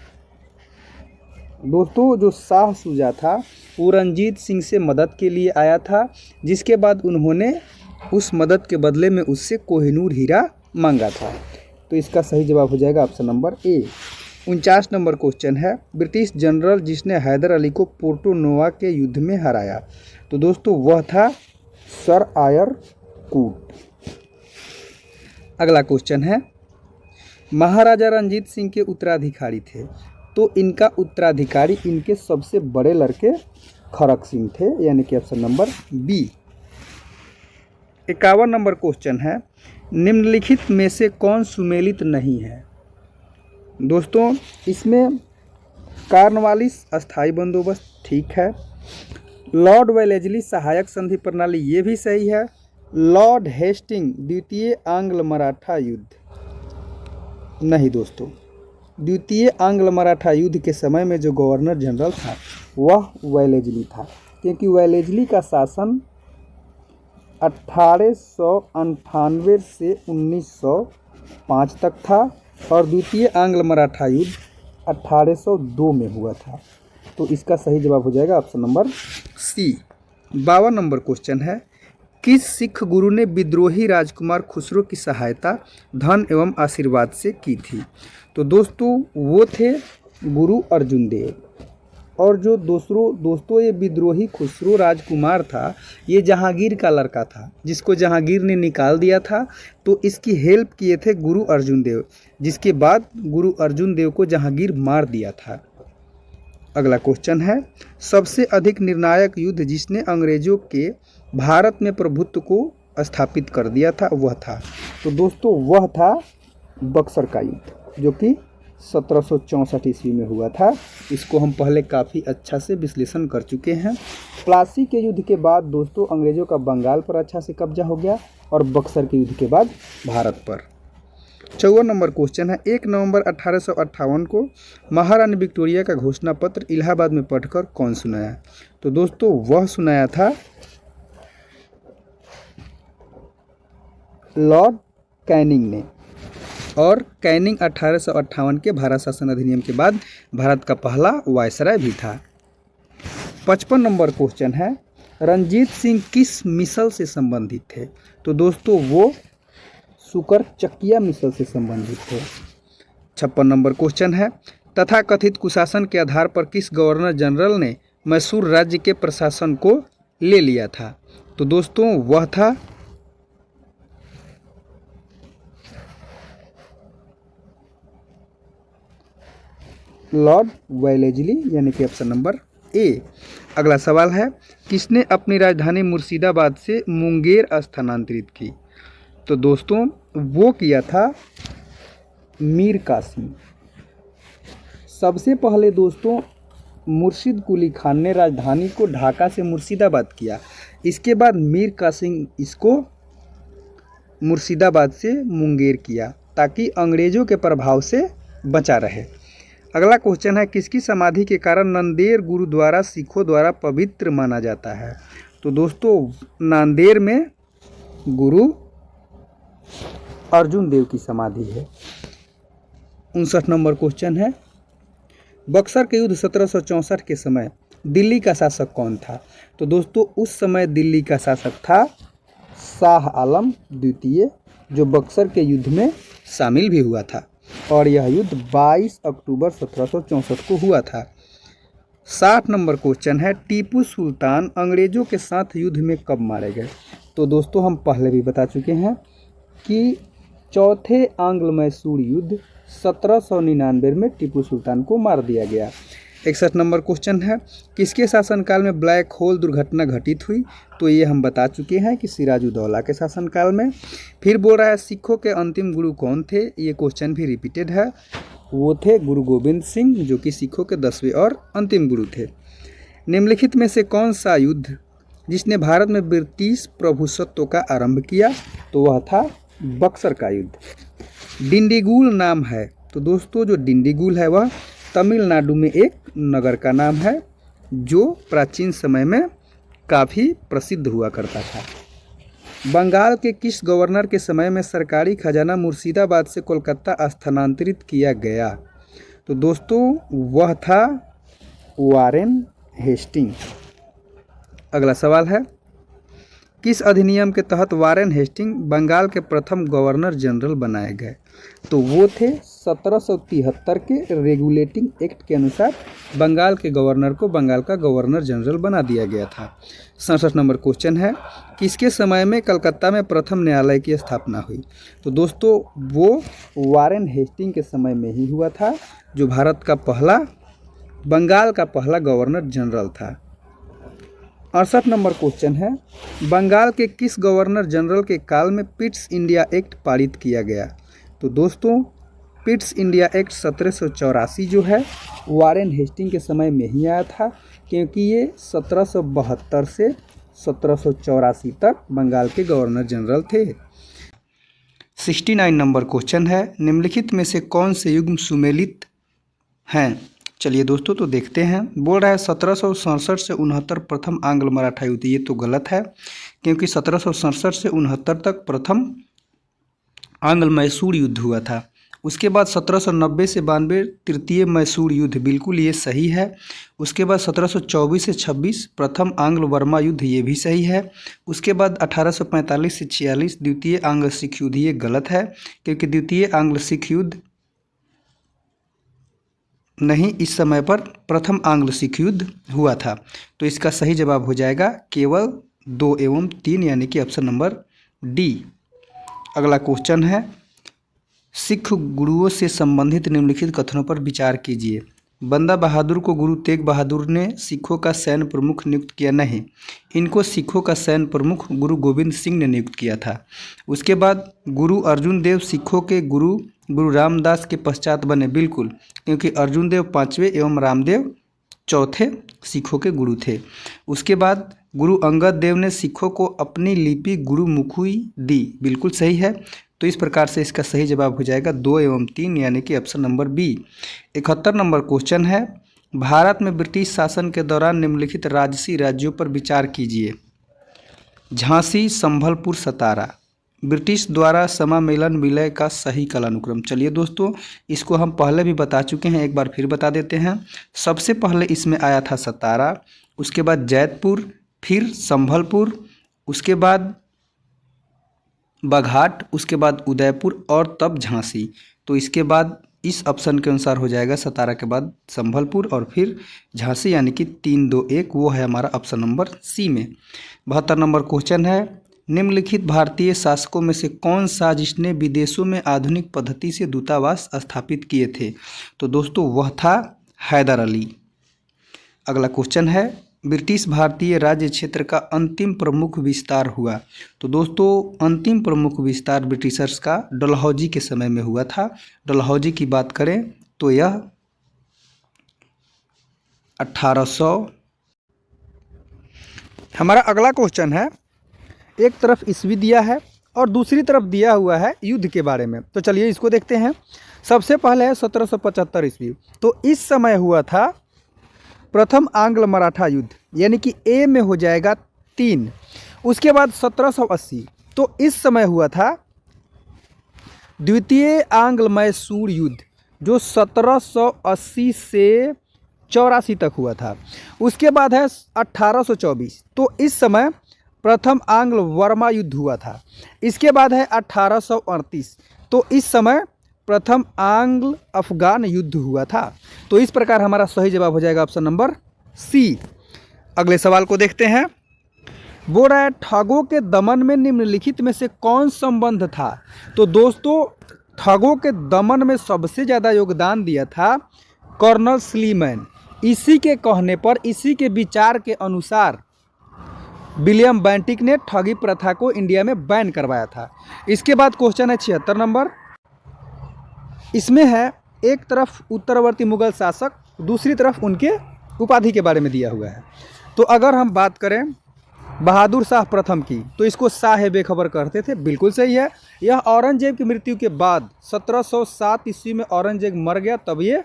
दोस्तों जो शाह शुजा था वो रंजीत सिंह से मदद के लिए आया था, जिसके बाद उन्होंने उस मदद के बदले में उससे कोहिनूर हीरा मांगा था। तो इसका सही जवाब हो जाएगा option number A. 49 number question है, ब्रिटिश जनरल जिसने हैदर अली को पोर्टो नोवा के युद्ध में हराया? तो दोस्तों वह था सर आयर कूट। अगला क्वेश्चन है, महाराजा रंजीत सिंह के उत्तराधिकारी थे, तो इनका उत्तराधिकारी इनके सबसे बड़े लड़के खड़क सिंह थे, यानी कि ऑप्शन नंबर बी। 51 नंबर क्वेश्चन है, निम्नलिखित में से कौन सुमेलित नहीं है? दोस्तों इसमें कार्नवालिस अस्थाई बंदोबस्त ठीक है, लॉर्ड वेलेजली सहायक संधि प्रणाली ये भी सही है, लॉर्ड हेस्टिंग द्वितीय आंग्ल मराठा युद्ध नहीं। दोस्तों द्वितीय आंग्ल मराठा युद्ध के समय में जो गवर्नर जनरल था वह वेलेजली था, क्योंकि वेलेजली का शासन 1898 से 1905 तक था और द्वितीय आंग्ल मराठा युद्ध 1802 में हुआ था। तो इसका सही जवाब हो जाएगा ऑप्शन नंबर सी। 52 नंबर क्वेश्चन है, किस सिख गुरु ने विद्रोही राजकुमार खुसरो की सहायता धन एवं आशीर्वाद से की थी? तो दोस्तों वो थे गुरु अर्जुन देव। और जो दोस्तों ये विद्रोही खुसरो राजकुमार था ये जहांगीर का लड़का था, जिसको जहांगीर ने निकाल दिया था, तो इसकी हेल्प किए थे गुरु अर्जुन देव, जिसके बाद गुरु अर्जुन देव को जहांगीर मार दिया था। अगला क्वेश्चन है, सबसे अधिक निर्णायक युद्ध जिसने अंग्रेजों के भारत में प्रभुत्व को स्थापित कर दिया था वह था? तो दोस्तों वह था बक्सर का युद्ध, जो कि 1764 ईस्वी में हुआ था। इसको हम पहले काफ़ी अच्छा से विश्लेषण कर चुके हैं। प्लासी के युद्ध के बाद दोस्तों अंग्रेजों का बंगाल पर अच्छा से कब्जा हो गया और बक्सर के युद्ध के बाद भारत पर। 54 नंबर क्वेश्चन है, 1 नवंबर 1858 को महारानी विक्टोरिया का घोषणा पत्र इलाहाबाद में पढ़कर कौन सुनाया? तो दोस्तों वह सुनाया था लॉर्ड कैनिंग ने। और कैनिंग 1858 के भारत शासन अधिनियम के बाद भारत का पहला वायसराय भी था। 55 नंबर क्वेश्चन है, रंजीत सिंह किस मिसल से संबंधित थे? तो दोस्तों वो सुकर चकिया मिसल से संबंधित थे। 56 नंबर क्वेश्चन है, तथाकथित कुशासन के आधार पर किस गवर्नर जनरल ने मैसूर राज्य के प्रशासन को ले लिया था? तो दोस्तों वह था लॉर्ड वेलेजली, यानी कि ऑप्शन नंबर ए। अगला सवाल है, किसने अपनी राजधानी मुर्शिदाबाद से मुंगेर स्थानांतरित की? तो दोस्तों वो किया था मीर कासिम। सबसे पहले दोस्तों मुर्शिद कुली खान ने राजधानी को ढाका से मुर्शिदाबाद किया, इसके बाद मीर कासिम इसको मुर्शिदाबाद से मुंगेर किया ताकि अंग्रेज़ों के प्रभाव से बचा रहे। अगला क्वेश्चन है, किसकी समाधि के कारण नांदेड़ गुरुद्वारा सिखों द्वारा पवित्र माना जाता है? तो दोस्तों नांदेड़ में गुरु अर्जुन देव की समाधि है। 59 नंबर क्वेश्चन है, बक्सर के युद्ध 1764 के समय दिल्ली का शासक कौन था? तो दोस्तों उस समय दिल्ली का शासक था शाह आलम द्वितीय, जो बक्सर के युद्ध में शामिल भी हुआ था और यह युद्ध 22 अक्टूबर 1764 को हुआ था। 60 नंबर क्वेश्चन है, टीपू सुल्तान अंग्रेजों के साथ युद्ध में कब मारे गए? तो दोस्तों हम पहले भी बता चुके हैं कि चौथे आंग्ल मैसूर युद्ध 1799 में टीपू सुल्तान को मार दिया गया। 61 नंबर क्वेश्चन है, किसके शासनकाल में ब्लैक होल दुर्घटना घटित हुई? तो ये हम बता चुके हैं कि सिराजुद्दौला के शासनकाल में। फिर बोल रहा है सिखों के अंतिम गुरु कौन थे? ये क्वेश्चन भी रिपीटेड है, वो थे गुरु गोविंद सिंह, जो कि सिखों के 10वें और अंतिम गुरु थे। निम्नलिखित में से कौन सा युद्ध जिसने भारत में ब्रिटिश प्रभुसत्व का आरंभ किया? तो वह था बक्सर का युद्ध। डिंडीगुल नाम है, तो दोस्तों जो डिंडीगुल है वह तमिलनाडु में एक नगर का नाम है जो प्राचीन समय में काफ़ी प्रसिद्ध हुआ करता था। बंगाल के किस गवर्नर के समय में सरकारी खजाना मुर्शिदाबाद से कोलकाता स्थानांतरित किया गया? तो दोस्तों वह था वारेन हेस्टिंग। अगला सवाल है, किस अधिनियम के तहत वारेन हेस्टिंग बंगाल के प्रथम गवर्नर जनरल बनाए गए? तो वो थे 1773 के रेगुलेटिंग एक्ट के अनुसार बंगाल के गवर्नर को बंगाल का गवर्नर जनरल बना दिया गया था। 67 नंबर क्वेश्चन है, किसके समय में कलकत्ता में प्रथम न्यायालय की स्थापना हुई? तो दोस्तों वो वारेन हेस्टिंग के समय में ही हुआ था, जो भारत का बंगाल का पहला गवर्नर जनरल था। 68 नंबर क्वेश्चन है, बंगाल के किस गवर्नर जनरल के काल में पिट्स इंडिया एक्ट पारित किया गया? तो दोस्तों पिट्स इंडिया एक्ट 1784 जो है वारेन हेस्टिंग के समय में ही आया था, क्योंकि ये 1772 से 1784 तक बंगाल के गवर्नर जनरल थे। 69 नंबर क्वेश्चन है, निम्नलिखित में से कौन से युग्म सुमेलित हैं? चलिए दोस्तों तो देखते हैं। बोल रहा है 1767 से 69 प्रथम आंग्ल मराठा युद्ध। ये तो गलत है, क्योंकि 1767 से 69 तक प्रथम आंग्ल मैसूर युद्ध हुआ था। उसके बाद 1790 से 92 तृतीय मैसूर युद्ध, बिल्कुल ये सही है। उसके बाद 1724 से 26 प्रथम आंग्ल बर्मा युद्ध, ये भी सही है। उसके बाद 1845 से 46 द्वितीय आंग्ल सिख युद्ध, ये गलत है, क्योंकि द्वितीय आंग्ल सिख युद्ध नहीं, इस समय पर प्रथम आंग्ल सिख युद्ध हुआ था। तो इसका सही जवाब हो जाएगा केवल 2 एवं 3, यानी कि ऑप्शन नंबर डी। अगला क्वेश्चन है, सिख गुरुओं से संबंधित निम्नलिखित कथनों पर विचार कीजिए। बंदा बहादुर को गुरु तेग बहादुर ने सिखों का सैन्य प्रमुख नियुक्त किया नहीं, इनको सिखों का सैन्य प्रमुख गुरु गोविंद सिंह ने नियुक्त किया था। उसके बाद गुरु अर्जुन देव सिखों के गुरु रामदास के पश्चात बने, बिल्कुल, क्योंकि अर्जुन देव 5वें एवं रामदेव 4थे सिखों के गुरु थे। उसके बाद गुरु अंगद देव ने सिखों को अपनी लिपि गुरुमुखी दी, बिल्कुल सही है। तो इस प्रकार से इसका सही जवाब हो जाएगा 2 एवं 3, यानी कि ऑप्शन नंबर बी। 71 नंबर क्वेश्चन है, भारत में ब्रिटिश शासन के दौरान निम्नलिखित राजसी राज्यों पर विचार कीजिए। झांसी, संभलपुर, सतारा। ब्रिटिश द्वारा समामेलन विलय का सही कालानुक्रम। चलिए दोस्तों इसको हम पहले भी बता चुके हैं, एक बार फिर बता देते हैं। सबसे पहले इसमें आया था सतारा, उसके बाद जैतपुर, फिर संभलपुर, उसके बाद बघाट, उसके बाद उदयपुर और तब झांसी। तो इसके बाद इस ऑप्शन के अनुसार हो जाएगा सतारा के बाद संभलपुर और फिर झांसी, यानी कि 3, 2, 1, वो है हमारा ऑप्शन नंबर सी में। 72 नंबर क्वेश्चन है, निम्नलिखित भारतीय शासकों में से कौन सा जिसने विदेशों में आधुनिक पद्धति से दूतावास स्थापित किए थे? तो दोस्तों वह था हैदर अली। अगला क्वेश्चन है, ब्रिटिश भारतीय राज्य क्षेत्र का अंतिम प्रमुख विस्तार हुआ। तो दोस्तों अंतिम प्रमुख विस्तार ब्रिटिशर्स का डलहौजी के समय में हुआ था। डलहौजी की बात करें तो यह 1800। हमारा अगला क्वेश्चन है, एक तरफ ईस्वी दिया है और दूसरी तरफ दिया हुआ है युद्ध के बारे में। तो चलिए इसको देखते हैं। सबसे पहले है 1775 ईस्वी, तो इस समय हुआ था प्रथम आंग्ल मराठा युद्ध, यानी कि ए में हो जाएगा 3। उसके बाद 1780, तो इस समय हुआ था द्वितीय आंग्ल मैसूर युद्ध, जो 1780 से 1884 तक हुआ था। उसके बाद है 1824, तो इस समय प्रथम आंग्ल वर्मा युद्ध हुआ था। इसके बाद है 1838, तो इस समय प्रथम आंग्ल अफगान युद्ध हुआ था। तो इस प्रकार हमारा सही जवाब हो जाएगा ऑप्शन नंबर सी। अगले सवाल को देखते हैं। बोल रहा है ठगों के दमन में निम्नलिखित में से कौन संबंध था। तो दोस्तों ठगों के दमन में सबसे ज़्यादा योगदान दिया था कर्नल स्लीमैन। इसी के कहने पर, इसी के विचार के अनुसार विलियम बेंटिक ने ठगी प्रथा को इंडिया में बैन करवाया था। इसके बाद क्वेश्चन है 76 नंबर। इसमें है एक तरफ उत्तरवर्ती मुगल शासक, दूसरी तरफ उनके उपाधि के बारे में दिया हुआ है। तो अगर हम बात करें बहादुर शाह प्रथम की, तो इसको शाह बेखबर कहते थे, बिल्कुल सही है। यह औरंगजेब की मृत्यु के बाद 1707 ईस्वी में औरंगजेब मर गया, तब ये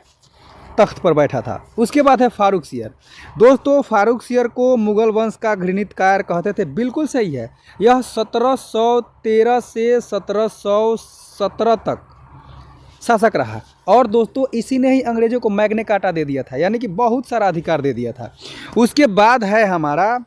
तख्त पर बैठा था। उसके बाद है फारूक सियर। दोस्तों फारूक सियर को मुगल वंश का घृणित कायर कहते थे, बिल्कुल सही है। यह 1713 से 1717 तक शासक रहा, और दोस्तों इसी ने ही अंग्रेजों को मैग्ना कार्टा दे दिया था, यानी कि बहुत सारा अधिकार दे दिया था। उसके बाद है हमारा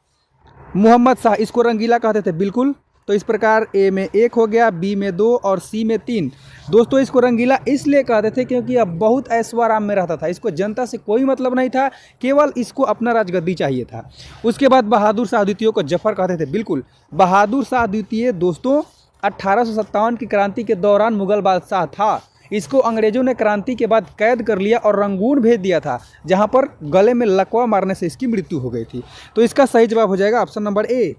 मोहम्मद शाह, इसको रंगीला कहते थे, बिल्कुल। तो इस प्रकार ए में 1 हो गया, बी में 2 और सी में 3। दोस्तों इसको रंगीला इसलिए कहते थे क्योंकि अब बहुत ऐशोआराम में रहता था, इसको जनता से कोई मतलब नहीं था, केवल इसको अपना राजगद्दी चाहिए था। उसके बाद बहादुर शाह द्वितीय को जफर कहते थे, बिल्कुल। बहादुर शाह द्वितीय दोस्तों 1857 की क्रांति के दौरान मुगल बादशाह था। इसको अंग्रेजों ने क्रांति के बाद कैद कर लिया और रंगून भेज दिया था, जहां पर गले में लकवा मारने से इसकी मृत्यु हो गई थी। तो इसका सही जवाब हो जाएगा ऑप्शन नंबर ए।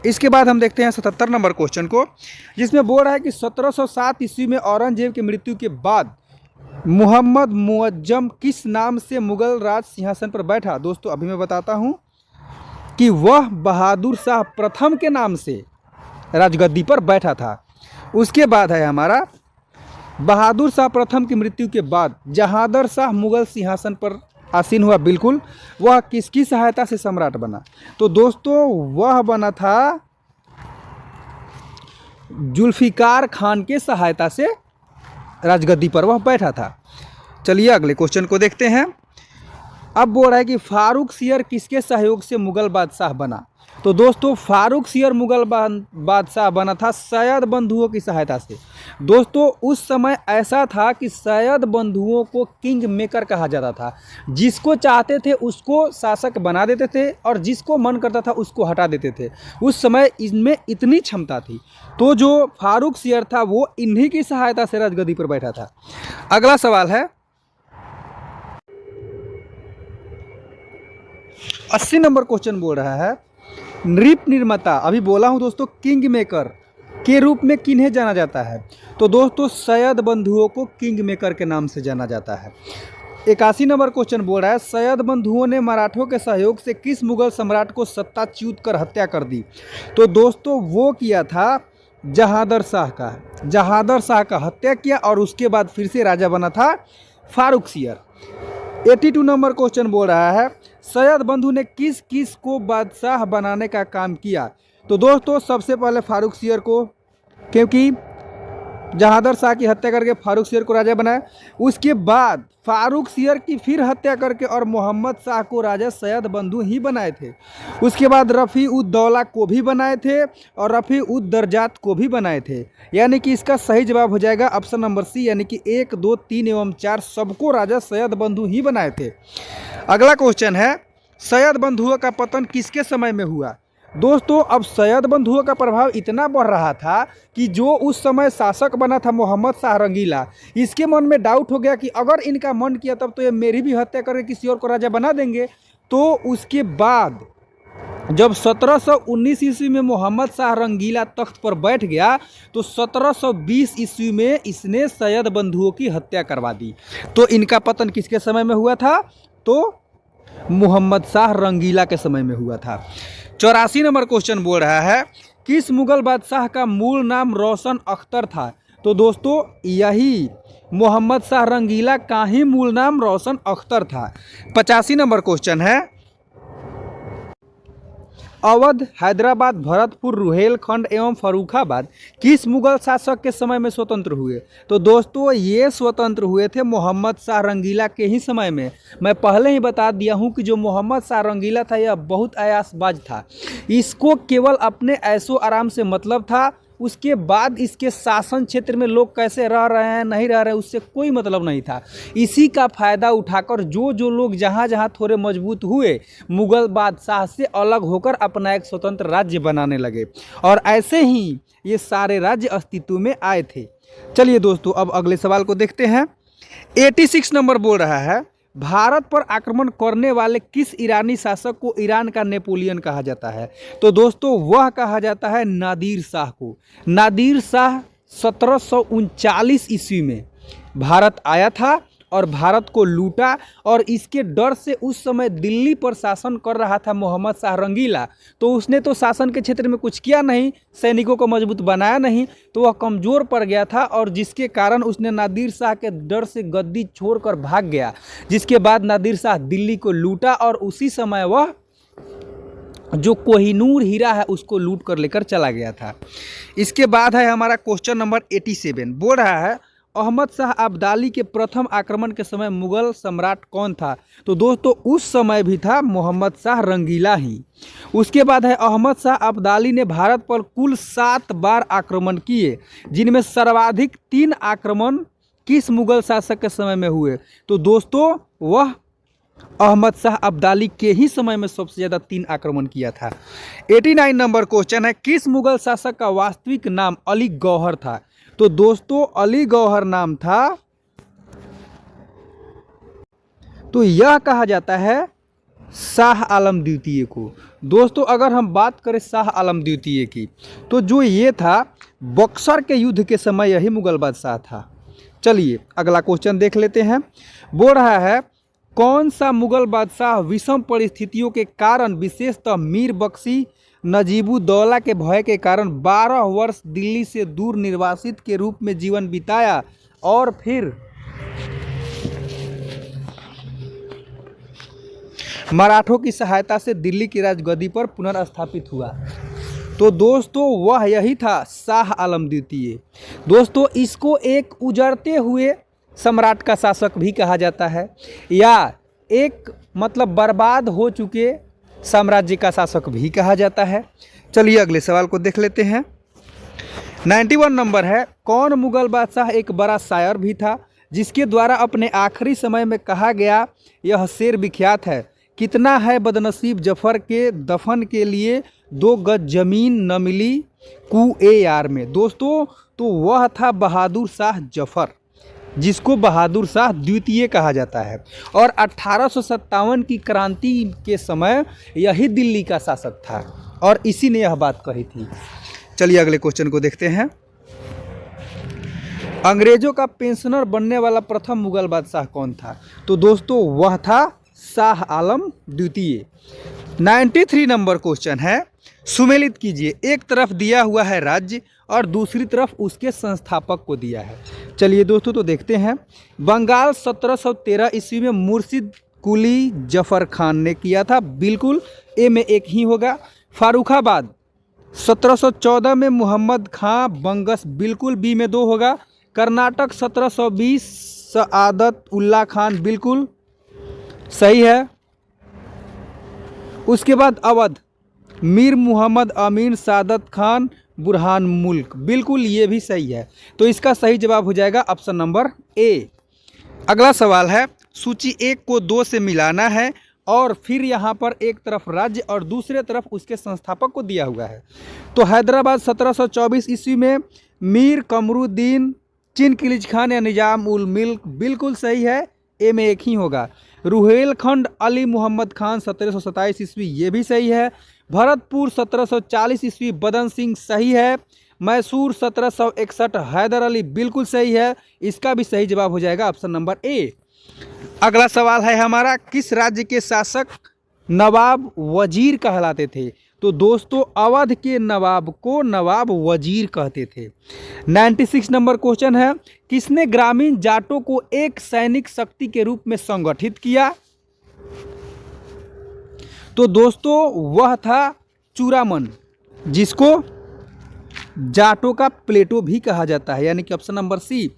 इसके बाद हम देखते हैं 77 नंबर क्वेश्चन को, जिसमें बोल रहा है कि 1707 ईस्वी में औरंगजेब की मृत्यु के बाद मोहम्मद मुअज्जम किस नाम से मुगल राज सिंहासन पर बैठा। दोस्तों अभी मैं बताता हूं कि वह बहादुर शाह प्रथम के नाम से राजगद्दी पर बैठा था। उसके बाद है हमारा बहादुर शाह प्रथम की मृत्यु के बाद जहांदर शाह मुगल सिंहासन पर आसीन हुआ, बिल्कुल। वह किसकी सहायता से सम्राट बना। तो दोस्तों वह बना था जुल्फिकार खान के सहायता से राजगद्दी पर वह बैठा था। चलिए अगले क्वेश्चन को देखते हैं। अब बोल रहा है कि फारूक सियर किसके सहयोग से मुगल बादशाह बना। तो दोस्तों फारूक सियर मुगल बादशाह बना था सैयद बंधुओं की सहायता से। दोस्तों उस समय ऐसा था कि सैयद बंधुओं को किंग मेकर कहा जाता था, जिसको चाहते थे उसको शासक बना देते थे और जिसको मन करता था उसको हटा देते थे। उस समय इनमें इतनी क्षमता थी। तो जो फारूक सियर था वो इन्हीं की सहायता से राजगद्दी पर बैठा था। अगला सवाल है 80 नंबर क्वेश्चन बोल रहा है नृप निर्माता, अभी बोला हूं दोस्तों, किंग मेकर के रूप में किन्हें जाना जाता है। तो दोस्तों सैयद बंधुओं को किंग मेकर के नाम से जाना जाता है। 81 नंबर क्वेश्चन बोल रहा है सैयद बंधुओं ने मराठों के सहयोग से किस मुगल सम्राट को सत्ताच्युत कर हत्या कर दी। तो दोस्तों वो किया था जहांदर शाह का हत्या किया और उसके बाद फिर से राजा बना था फारूक सियर। 82 नंबर क्वेश्चन बोल रहा है सैयद बंधु ने किस किस को बादशाह बनाने का काम किया। तो दोस्तों सबसे पहले फारूक सियर को, क्योंकि जहांदर शाह की हत्या करके फारूक सियर को राजा बनाया। उसके बाद फारूक सियर की फिर हत्या करके और मोहम्मद शाह को राजा सैयद बंधु ही बनाए थे। उसके बाद रफ़ी उद दौला को भी बनाए थे और रफ़ी उद दरजात को भी बनाए थे। यानी कि इसका सही जवाब हो जाएगा ऑप्शन नंबर सी, यानी कि 1, 2, 3 एवं 4 सबको राजा सैयद बंधु ही बनाए थे। अगला क्वेश्चन है सैयद बंधुओं का पतन किसके समय में हुआ। दोस्तों अब सैयद बंधुओं का प्रभाव इतना बढ़ रहा था कि जो उस समय शासक बना था मोहम्मद शाह रंगीला, इसके मन में डाउट हो गया कि अगर इनका मन किया तब तो ये मेरी भी हत्या करके किसी और को राजा बना देंगे। तो उसके बाद जब 1719 ईस्वी में मोहम्मद शाह रंगीला तख्त पर बैठ गया तो 1720 ईस्वी में इसने सैयद बंधुओं की हत्या करवा दी। तो इनका पतन किसके समय में हुआ था। तो मोहम्मद शाह रंगीला के समय में हुआ था। 84 नंबर क्वेश्चन बोल रहा है किस मुगल बादशाह का मूल नाम रोशन अख्तर था। तो दोस्तों यही मोहम्मद शाह रंगीला का ही मूल नाम रोशन अख्तर था। 85 नंबर क्वेश्चन है अवध, हैदराबाद, भरतपुर, रुहेलखंड एवं फर्रुखाबाद किस मुगल शासक के समय में स्वतंत्र हुए? तो दोस्तों ये स्वतंत्र हुए थे मोहम्मद शाह रंगीला के ही समय में। मैं पहले ही बता दिया हूँ कि जो मोहम्मद शाह रंगीला था यह बहुत अयासबाज था। इसको केवल अपने ऐशो आराम से मतलब था, उसके बाद इसके शासन क्षेत्र में लोग कैसे रह रहे हैं नहीं रह रहे हैं उससे कोई मतलब नहीं था। इसी का फ़ायदा उठाकर जो लोग जहाँ जहाँ थोड़े मजबूत हुए मुग़ल बादशाह से अलग होकर अपना एक स्वतंत्र राज्य बनाने लगे और ऐसे ही ये सारे राज्य अस्तित्व में आए थे। चलिए दोस्तों अब अगले सवाल को देखते हैं। 86 नंबर बोल रहा है, भारत पर आक्रमण करने वाले किस ईरानी शासक को ईरान का नेपोलियन कहा जाता है? तो दोस्तों वह कहा जाता है नादिर शाह को। नादिर शाह 1739 ईस्वी में भारत आया था और भारत को लूटा और इसके डर से उस समय दिल्ली पर शासन कर रहा था मोहम्मद शाह रंगीला। तो उसने तो शासन के क्षेत्र में कुछ किया नहीं, सैनिकों को मजबूत बनाया नहीं, तो वह कमज़ोर पड़ गया था और जिसके कारण उसने नादिर शाह के डर से गद्दी छोड़कर भाग गया। जिसके बाद नादिर शाह दिल्ली को लूटा और उसी समय वह जो कोहिनूर हीरा है उसको लूट कर लेकर चला गया था। इसके बाद है हमारा क्वेश्चन नंबर 87, बोल रहा है अहमद शाह अब्दाली के प्रथम आक्रमण के समय मुगल सम्राट कौन था? तो दोस्तों उस समय भी था मोहम्मद शाह रंगीला ही। उसके बाद है अहमद शाह अब्दाली ने भारत पर कुल 7 बार आक्रमण किए, जिनमें सर्वाधिक 3 आक्रमण किस मुगल शासक के समय में हुए? तो दोस्तों वह अहमद शाह अब्दाली के ही समय में सबसे ज़्यादा 3 आक्रमण किया था। 89 नंबर क्वेश्चन है, किस मुगल शासक का वास्तविक नाम अली गौहर था? तो दोस्तों अली गौहर नाम था, तो यह कहा जाता है शाह आलम द्वितीय को। दोस्तों अगर हम बात करें शाह आलम द्वितीय की, तो जो ये था बक्सर के युद्ध के समय यही मुगल बादशाह था। चलिए अगला क्वेश्चन देख लेते हैं। बोल रहा है कौन सा मुगल बादशाह विषम परिस्थितियों के कारण विशेषतः मीर बख्शी नजीबुद्दौला के भय के कारण 12 वर्ष दिल्ली से दूर निर्वासित के रूप में जीवन बिताया और फिर मराठों की सहायता से दिल्ली की राजगद्दी पर पुनर्स्थापित हुआ? तो दोस्तों वह यही था शाह आलम द्वितीय। दोस्तों इसको एक उजड़ते हुए सम्राट का शासक भी कहा जाता है या एक मतलब बर्बाद हो चुके साम्राज्य का शासक भी कहा जाता है। चलिए अगले सवाल को देख लेते हैं। 91 नंबर है, कौन मुगल बादशाह एक बड़ा शायर भी था जिसके द्वारा अपने आखिरी समय में कहा गया यह शेर विख्यात है, कितना है बदनसीब जफर के दफन के लिए 2 गज जमीन न मिली कुए यार में? दोस्तों तो वह था बहादुर शाह जफर, जिसको बहादुर शाह द्वितीय कहा जाता है और 1857 की क्रांति के समय यही दिल्ली का शासक था और इसी ने यह बात कही थी। चलिए अगले क्वेश्चन को देखते हैं। अंग्रेजों का पेंशनर बनने वाला प्रथम मुगल बादशाह कौन था? तो दोस्तों वह था शाह आलम द्वितीय। 93 नंबर क्वेश्चन है, सुमेलित कीजिए, एक तरफ दिया हुआ है राज्य और दूसरी तरफ उसके संस्थापक को दिया है। चलिए दोस्तों तो देखते हैं। बंगाल 1713 ईस्वी में मुर्शिद कुली जफर खान ने किया था, बिल्कुल ए में एक ही होगा। फारुखाबाद 1714 में मोहम्मद खां बंगस, बिल्कुल बी में 2 होगा। कर्नाटक 1720 सआदत उल्ला खान, बिल्कुल सही है। उसके बाद अवध मीर मोहम्मद अमीन सादत खान बुरहान मुल्क, बिल्कुल ये भी सही है। तो इसका सही जवाब हो जाएगा ऑप्शन नंबर ए। अगला सवाल है, सूची 1 को 2 से मिलाना है और फिर यहाँ पर एक तरफ राज्य और दूसरे तरफ उसके संस्थापक को दिया हुआ है। तो हैदराबाद 1724 ईस्वी में मीर कमरुद्दीन चिनकिलिज खान या निजाम उल मुल्क, बिल्कुल सही है, ए में एक ही होगा। रुहेलखंड अली मोहम्मद खान 1727 ईस्वी, ये भी सही है। भरतपुर 1740 ईस्वी बदन सिंह, सही है। मैसूर 1761 हैदर अली, बिल्कुल सही है। इसका भी सही जवाब हो जाएगा ऑप्शन नंबर ए। अगला सवाल है हमारा, किस राज्य के शासक नवाब वजीर कहलाते थे? तो दोस्तों अवध के नवाब को नवाब वजीर कहते थे। 96 नंबर क्वेश्चन है, किसने ग्रामीण जाटों को एक सैनिक शक्ति के रूप में संगठित किया? तो दोस्तों वह था चूड़ामन, जिसको जाटों का प्लेटो भी कहा जाता है, यानी कि ऑप्शन नंबर सी।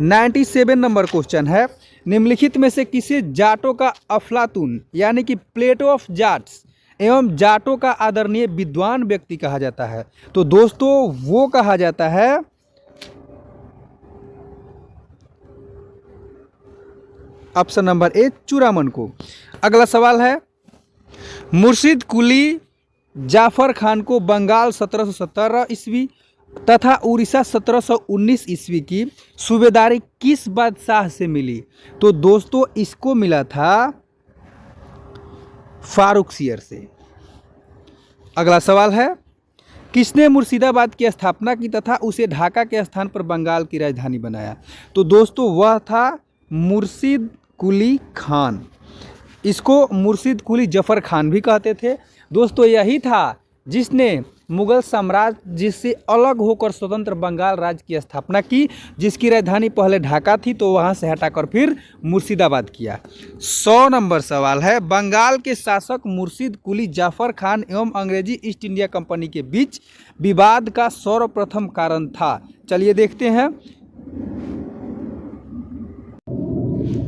97 नंबर क्वेश्चन है, निम्नलिखित में से किसे जाटों का अफलातून यानी कि प्लेटो ऑफ जाट्स एवं जाटों का आदरणीय विद्वान व्यक्ति कहा जाता है? तो दोस्तों वो कहा जाता है ऑप्शन नंबर ए, चूड़ामन को। अगला सवाल है, मुर्शिद कुली जाफर खान को बंगाल 1717 ईस्वी तथा उड़ीसा 1719 ईस्वी की सूबेदारी किस बादशाह से मिली? तो दोस्तों इसको मिला था फारुखसियर से। अगला सवाल है, किसने मुर्शिदाबाद की स्थापना की तथा उसे ढाका के स्थान पर बंगाल की राजधानी बनाया? तो दोस्तों वह था मुर्शिद कुली खान। इसको मुर्शिद कुली जफर खान भी कहते थे। दोस्तों यही था जिसने मुगल साम्राज्य से अलग होकर स्वतंत्र बंगाल राज्य की स्थापना की, जिसकी राजधानी पहले ढाका थी तो वहां से हटाकर फिर मुर्शिदाबाद किया। 100 नंबर सवाल है, बंगाल के शासक मुर्शिद कुली जाफर खान एवं अंग्रेजी ईस्ट इंडिया कंपनी के बीच विवाद का सर्वप्रथम कारण था। चलिए देखते हैं।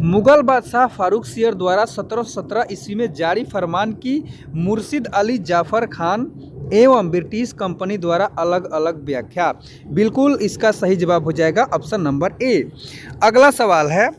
मुगल बादशाह फारुखसियर द्वारा 1717 ईस्वी में जारी फरमान की मुर्शिद अली जाफर खान एवं ब्रिटिश कंपनी द्वारा अलग अलग व्याख्या। बिल्कुल इसका सही जवाब हो जाएगा ऑप्शन नंबर ए। अगला सवाल है,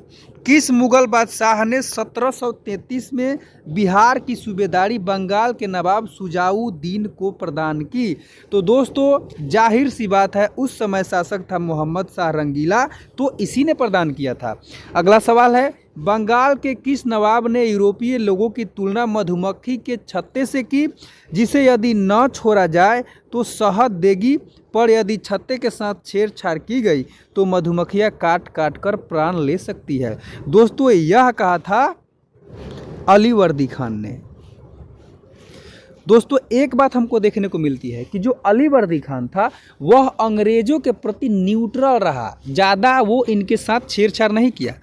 किस मुगल बादशाह ने 1733 में बिहार की सूबेदारी बंगाल के नवाब शुजाउद्दीन को प्रदान की? तो दोस्तों जाहिर सी बात है उस समय शासक था मोहम्मद शाह रंगीला, तो इसी ने प्रदान किया था। अगला सवाल है, बंगाल के किस नवाब ने यूरोपीय लोगों की तुलना मधुमक्खी के छत्ते से की, जिसे यदि न छोड़ा जाए तो शहद देगी, पर यदि छत्ते के साथ छेड़छाड़ की गई तो मधुमक्खियां काट काट कर प्राण ले सकती है? दोस्तों यह कहा था अलीवर्दी खान ने। दोस्तों एक बात हमको देखने को मिलती है कि जो अलीवर्दी खान था वह अंग्रेजों के प्रति न्यूट्रल रहा, ज़्यादा वो इनके साथ छेड़छाड़ नहीं किया।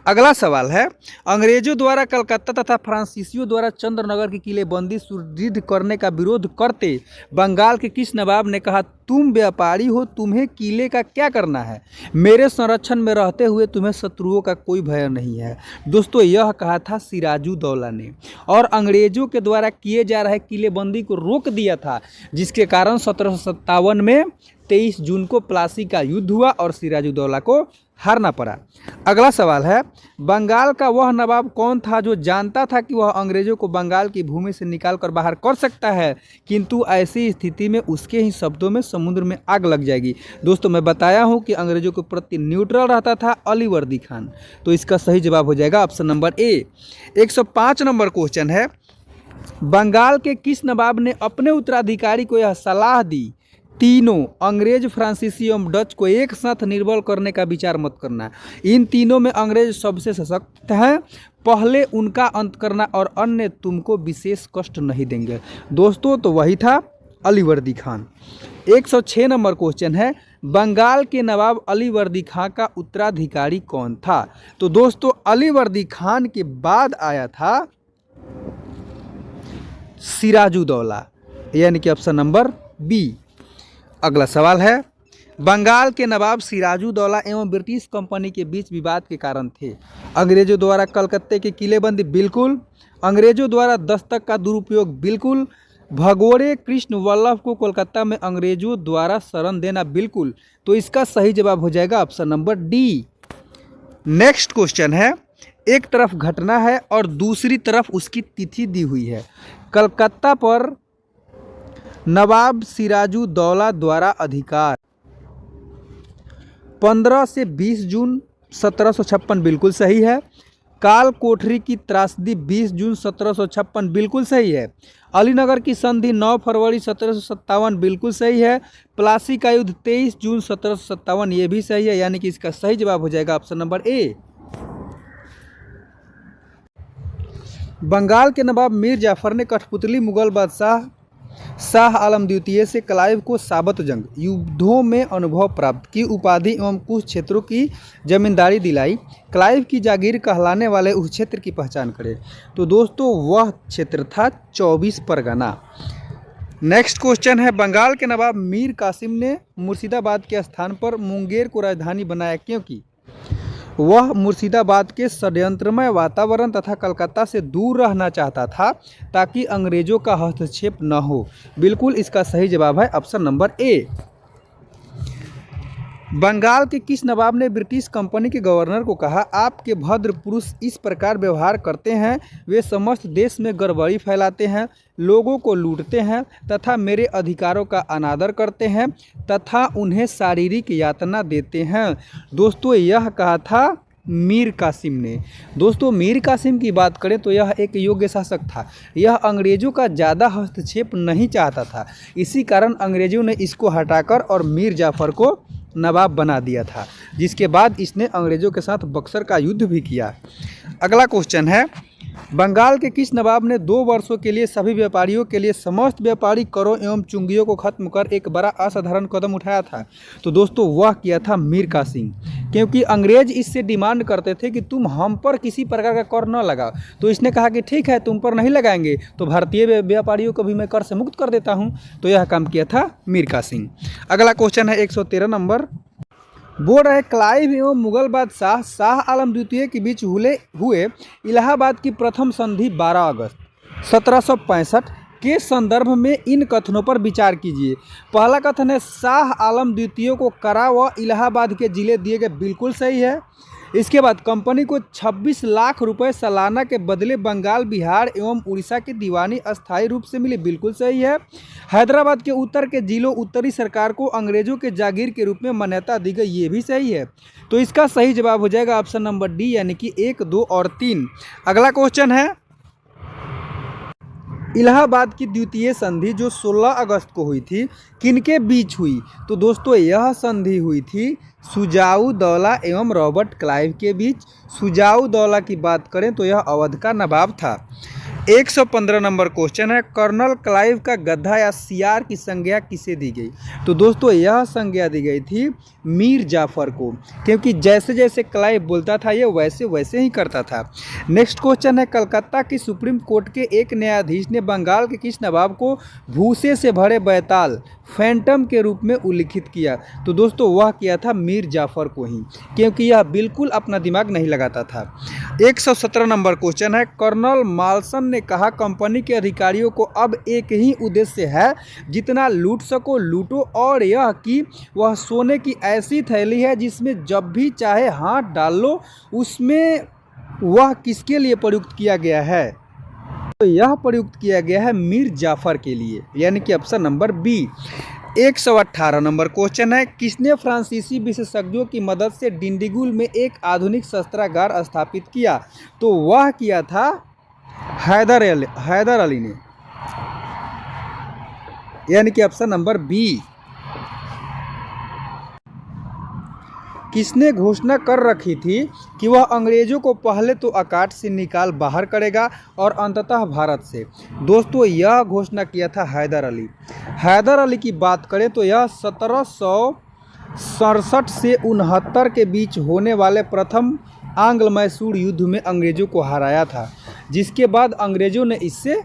अगला सवाल है, अंग्रेजों द्वारा कलकत्ता तथा फ्रांसीसियों द्वारा चंद्रनगर की किलेबंदी सुदृढ़ करने का विरोध करते बंगाल के किस नवाब ने कहा, तुम व्यापारी हो, तुम्हें किले का क्या करना है, मेरे संरक्षण में रहते हुए तुम्हें शत्रुओं का कोई भय नहीं है? दोस्तों यह कहा था सिराजुद्दौला ने, और अंग्रेजों के द्वारा किए जा रहे किलेबंदी को रोक दिया था, जिसके कारण 1757 में 23 जून को प्लासी का युद्ध हुआ और सिराजुद्दौला को हारना पड़ा। अगला सवाल है, बंगाल का वह नवाब कौन था जो जानता था कि वह अंग्रेजों को बंगाल की भूमि से निकालकर बाहर कर सकता है, किंतु ऐसी स्थिति में उसके ही शब्दों में समुद्र में आग लग जाएगी? दोस्तों मैं बताया हूं कि अंग्रेजों के प्रति न्यूट्रल रहता था अलीवर्दी खान, तो इसका सही जवाब हो जाएगा option number A. 105 number question है, बंगाल के किस नवाब ने अपने उत्तराधिकारी को यह सलाह दी, तीनों अंग्रेज, फ्रांसीसी एवं डच को एक साथ निर्बल करने का विचार मत करना, इन तीनों में अंग्रेज सबसे सशक्त हैं, पहले उनका अंत करना और अन्य तुमको विशेष कष्ट नहीं देंगे? दोस्तों तो वही था अलीवर्दी खान। 106 नंबर क्वेश्चन है, बंगाल के नवाब अलीवर्दी खान का उत्तराधिकारी कौन था? तो दोस्तों अलीवर्दी खान के बाद आया था सिराजुद्दौला, यानी कि ऑप्शन नंबर बी। अगला सवाल है, बंगाल के नवाब सिराजुद्दौला एवं ब्रिटिश कंपनी के बीच विवाद के कारण थे? अंग्रेजों द्वारा कलकत्ते की किलेबंदी बिल्कुल, अंग्रेजों द्वारा दस्तक का दुरुपयोग बिल्कुल, भगोड़े कृष्ण वल्लभ को कोलकाता में अंग्रेजों द्वारा शरण देना बिल्कुल। तो इसका सही जवाब हो जाएगा option number D. Next question है, एक तरफ घटना है और दूसरी तरफ उसकी तिथि दी हुई है। कलकत्ता पर नवाब सिराजुद्दौला द्वारा अधिकार 15 से 20 जून 1756 बिल्कुल सही है। काल कोठरी की त्रासदी 20 जून 1756 बिल्कुल सही है। अलीनगर की संधि 9 फरवरी 1757 बिल्कुल सही है। प्लासी का युद्ध 23 जून 1757 ये भी सही है, यानी कि इसका सही जवाब हो जाएगा ऑप्शन नंबर ए। बंगाल के नवाब मीर जाफर ने कठपुतली मुगल बादशाह शाह आलम द्वितीय से क्लाइव को साबत जंग युद्धों में अनुभव प्राप्त की उपाधि एवं कुछ क्षेत्रों की जमींदारी दिलाई। क्लाइव की जागीर कहलाने वाले उस क्षेत्र की पहचान करें। तो दोस्तों वह क्षेत्र था 24 परगना। नेक्स्ट क्वेश्चन है, बंगाल के नवाब मीर कासिम ने मुर्शिदाबाद के स्थान पर मुंगेर को राजधानी बनाया क्योंकि वह मुर्शिदाबाद के षड्यंत्रमय वातावरण तथा कलकत्ता से दूर रहना चाहता था ताकि अंग्रेजों का हस्तक्षेप न हो। बिल्कुल इसका सही जवाब है ऑप्शन नंबर ए। बंगाल के किस नवाब ने ब्रिटिश कंपनी के गवर्नर को कहा, आपके भद्र पुरुष इस प्रकार व्यवहार करते हैं, वे समस्त देश में गड़बड़ी फैलाते हैं, लोगों को लूटते हैं तथा मेरे अधिकारों का अनादर करते हैं तथा उन्हें शारीरिक यातना देते हैं। दोस्तों यह कहा था मीर कासिम ने। दोस्तों मीर कासिम की बात करें तो यह एक योग्य शासक था। यह अंग्रेजों का ज़्यादा हस्तक्षेप नहीं चाहता था, इसी कारण अंग्रेजों ने इसको हटाकर और मीर जाफ़र को नवाब बना दिया था, जिसके बाद इसने अंग्रेजों के साथ बक्सर का युद्ध भी किया। अगला क्वेश्चन है, बंगाल के किस नवाब ने 2 वर्षों के लिए सभी व्यापारियों के लिए समस्त व्यापारी करों एवं चुंगियों को खत्म कर एक बड़ा असाधारण कदम उठाया था? तो दोस्तों वह किया था मीर कासिम, क्योंकि अंग्रेज इससे डिमांड करते थे कि तुम हम पर किसी प्रकार का कर न लगाओ। तो इसने कहा कि ठीक है, तुम पर नहीं लगाएंगे तो भारतीय व्यापारियों को भी मैं कर से मुक्त कर देता हूँ। तो यह काम किया था मीर कासिम। अगला क्वेश्चन है 113 नंबर, बोल रहे क्लाइव एवं मुगल बादशाह शाह आलम द्वितीय के बीच हुए इलाहाबाद की प्रथम संधि 12 अगस्त 1765 के संदर्भ में इन कथनों पर विचार कीजिए। पहला कथन है, शाह आलम द्वितीय को करा व इलाहाबाद के जिले दिए गए, बिल्कुल सही है। इसके बाद कंपनी को 26 लाख रुपए सालाना के बदले बंगाल, बिहार एवं उड़ीसा की दीवानी अस्थायी रूप से मिली, बिल्कुल सही है। हैदराबाद के उत्तर के जिलों उत्तरी सरकार को अंग्रेजों के जागीर के रूप में मान्यता दी गई, ये भी सही है। तो इसका सही जवाब हो जाएगा ऑप्शन नंबर डी, यानी कि 1, 2 और 3। अगला क्वेश्चन है, इलाहाबाद की द्वितीय संधि जो 16 अगस्त को हुई थी, किनके बीच हुई? तो दोस्तों यह संधि हुई थी शुजाउद्दौला एवं रॉबर्ट क्लाइव के बीच। शुजाउद्दौला की बात करें तो यह अवध का नवाब था। 115 नंबर क्वेश्चन है, कर्नल क्लाइव का गधा या सियार की संज्ञा किसे दी गई? तो दोस्तों यह संज्ञा दी गई थी मीर जाफ़र को, क्योंकि जैसे जैसे क्लाइव बोलता था ये वैसे वैसे ही करता था। नेक्स्ट क्वेश्चन है, कलकत्ता की सुप्रीम कोर्ट के एक न्यायाधीश ने बंगाल के किस नवाब को भूसे से भरे बैताल फैंटम के रूप में उल्लिखित किया? तो दोस्तों वह किया था मीर जाफ़र को ही, क्योंकि यह बिल्कुल अपना दिमाग नहीं लगाता था। 117 नंबर क्वेश्चन है, कर्नल माल्सन ने कहा कंपनी के अधिकारियों को अब एक ही उद्देश्य है, जितना लूट सको लूटो, और यह कि वह सोने की ऐसी थैली है जिसमें जब भी चाहे हाथ डाल लो। उसमें वह किसके लिए प्रयुक्त किया गया है? तो यह प्रयुक्त किया गया है मीर जाफ़र के लिए, यानी कि ऑप्शन नंबर बी। 118 नंबर क्वेश्चन है, किसने फ्रांसीसी विशेषज्ञों की मदद से डिंडीगुल में एक आधुनिक शस्त्रागार स्थापित किया? तो वह किया था हैदर अली ने, यानी कि ऑप्शन नंबर बी। किसने घोषणा कर रखी थी कि वह अंग्रेजों को पहले तो अकाट से निकाल बाहर करेगा और अंततः भारत से? दोस्तों यह घोषणा किया था हैदर अली। हैदर अली की बात करें तो यह 1767 से 69 के बीच होने वाले प्रथम आंग्ल मैसूर युद्ध में अंग्रेजों को हराया था, जिसके बाद अंग्रेजों ने इससे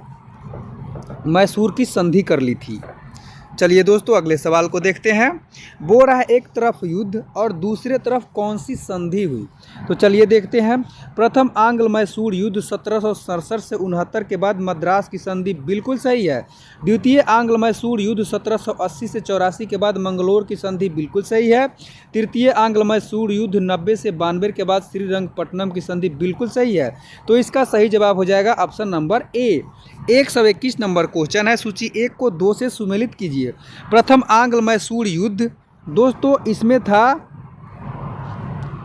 मैसूर की संधि कर ली थी। चलिए दोस्तों अगले सवाल को देखते हैं। बोल रहा है एक तरफ युद्ध और दूसरे तरफ कौन सी संधि हुई? तो चलिए देखते हैं। प्रथम आंग्ल मैसूर युद्ध 1767 से 69 के बाद मद्रास की संधि, बिल्कुल सही है। द्वितीय आंग्ल मैसूर युद्ध 1780 से 84 के बाद मंगलोर की संधि, बिल्कुल सही है। तृतीय आंग्ल मैसूर युद्ध 90 से 92 के बाद श्रीरंगपट्टनम की संधि, बिल्कुल सही है। तो इसका सही जवाब हो जाएगा option number A. 121 number question है, सूची 1 को 2 से सुमेलित कीजिए। प्रथम आंग्ल मैसूर युद्ध, दोस्तों इसमें था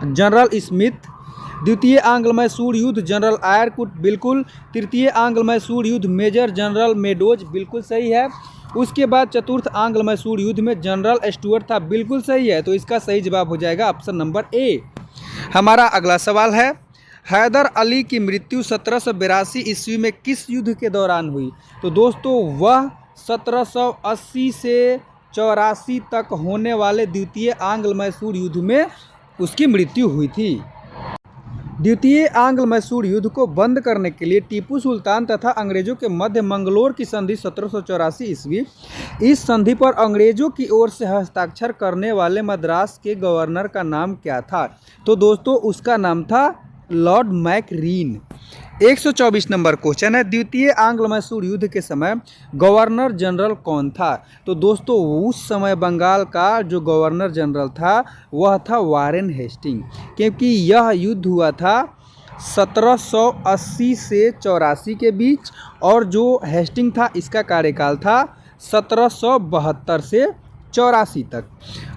जनरल स्मिथ। द्वितीय आंग्ल मैसूर युद्ध जनरल आयरकुट, बिल्कुल। तृतीय आंग्ल मैसूर युद्ध मेजर जनरल मेडोज, बिल्कुल सही है। उसके बाद चतुर्थ आंग्ल मैसूर युद्ध में जनरल स्टुअर्ट था, बिल्कुल सही है। तो इसका सही जवाब हो जाएगा ऑप्शन नंबर ए। हमारा अगला सवाल है, हैदर अली की मृत्यु 1782 ईस्वी में किस युद्ध के दौरान हुई? तो दोस्तों वह 1780 से 84 तक होने वाले द्वितीय आंग्ल मैसूर युद्ध में उसकी मृत्यु हुई थी। द्वितीय आंग्ल मैसूर युद्ध को बंद करने के लिए टीपू सुल्तान तथा अंग्रेजों के मध्य मंगलोर की संधि 1784 ईस्वी। इस संधि पर अंग्रेजों की ओर से हस्ताक्षर करने वाले मद्रास के गवर्नर का नाम क्या था? तो दोस्तों उसका नाम था लॉर्ड मैकरीन। 124 नंबर क्वेश्चन है, द्वितीय आंग्ल मैसूर युद्ध के समय गवर्नर जनरल कौन था? तो दोस्तों उस समय बंगाल का जो गवर्नर जनरल था वह था वारेन हेस्टिंग, क्योंकि यह युद्ध हुआ था 1780 से 84 के बीच और जो हेस्टिंग था इसका कार्यकाल था 1772 से 84 तक।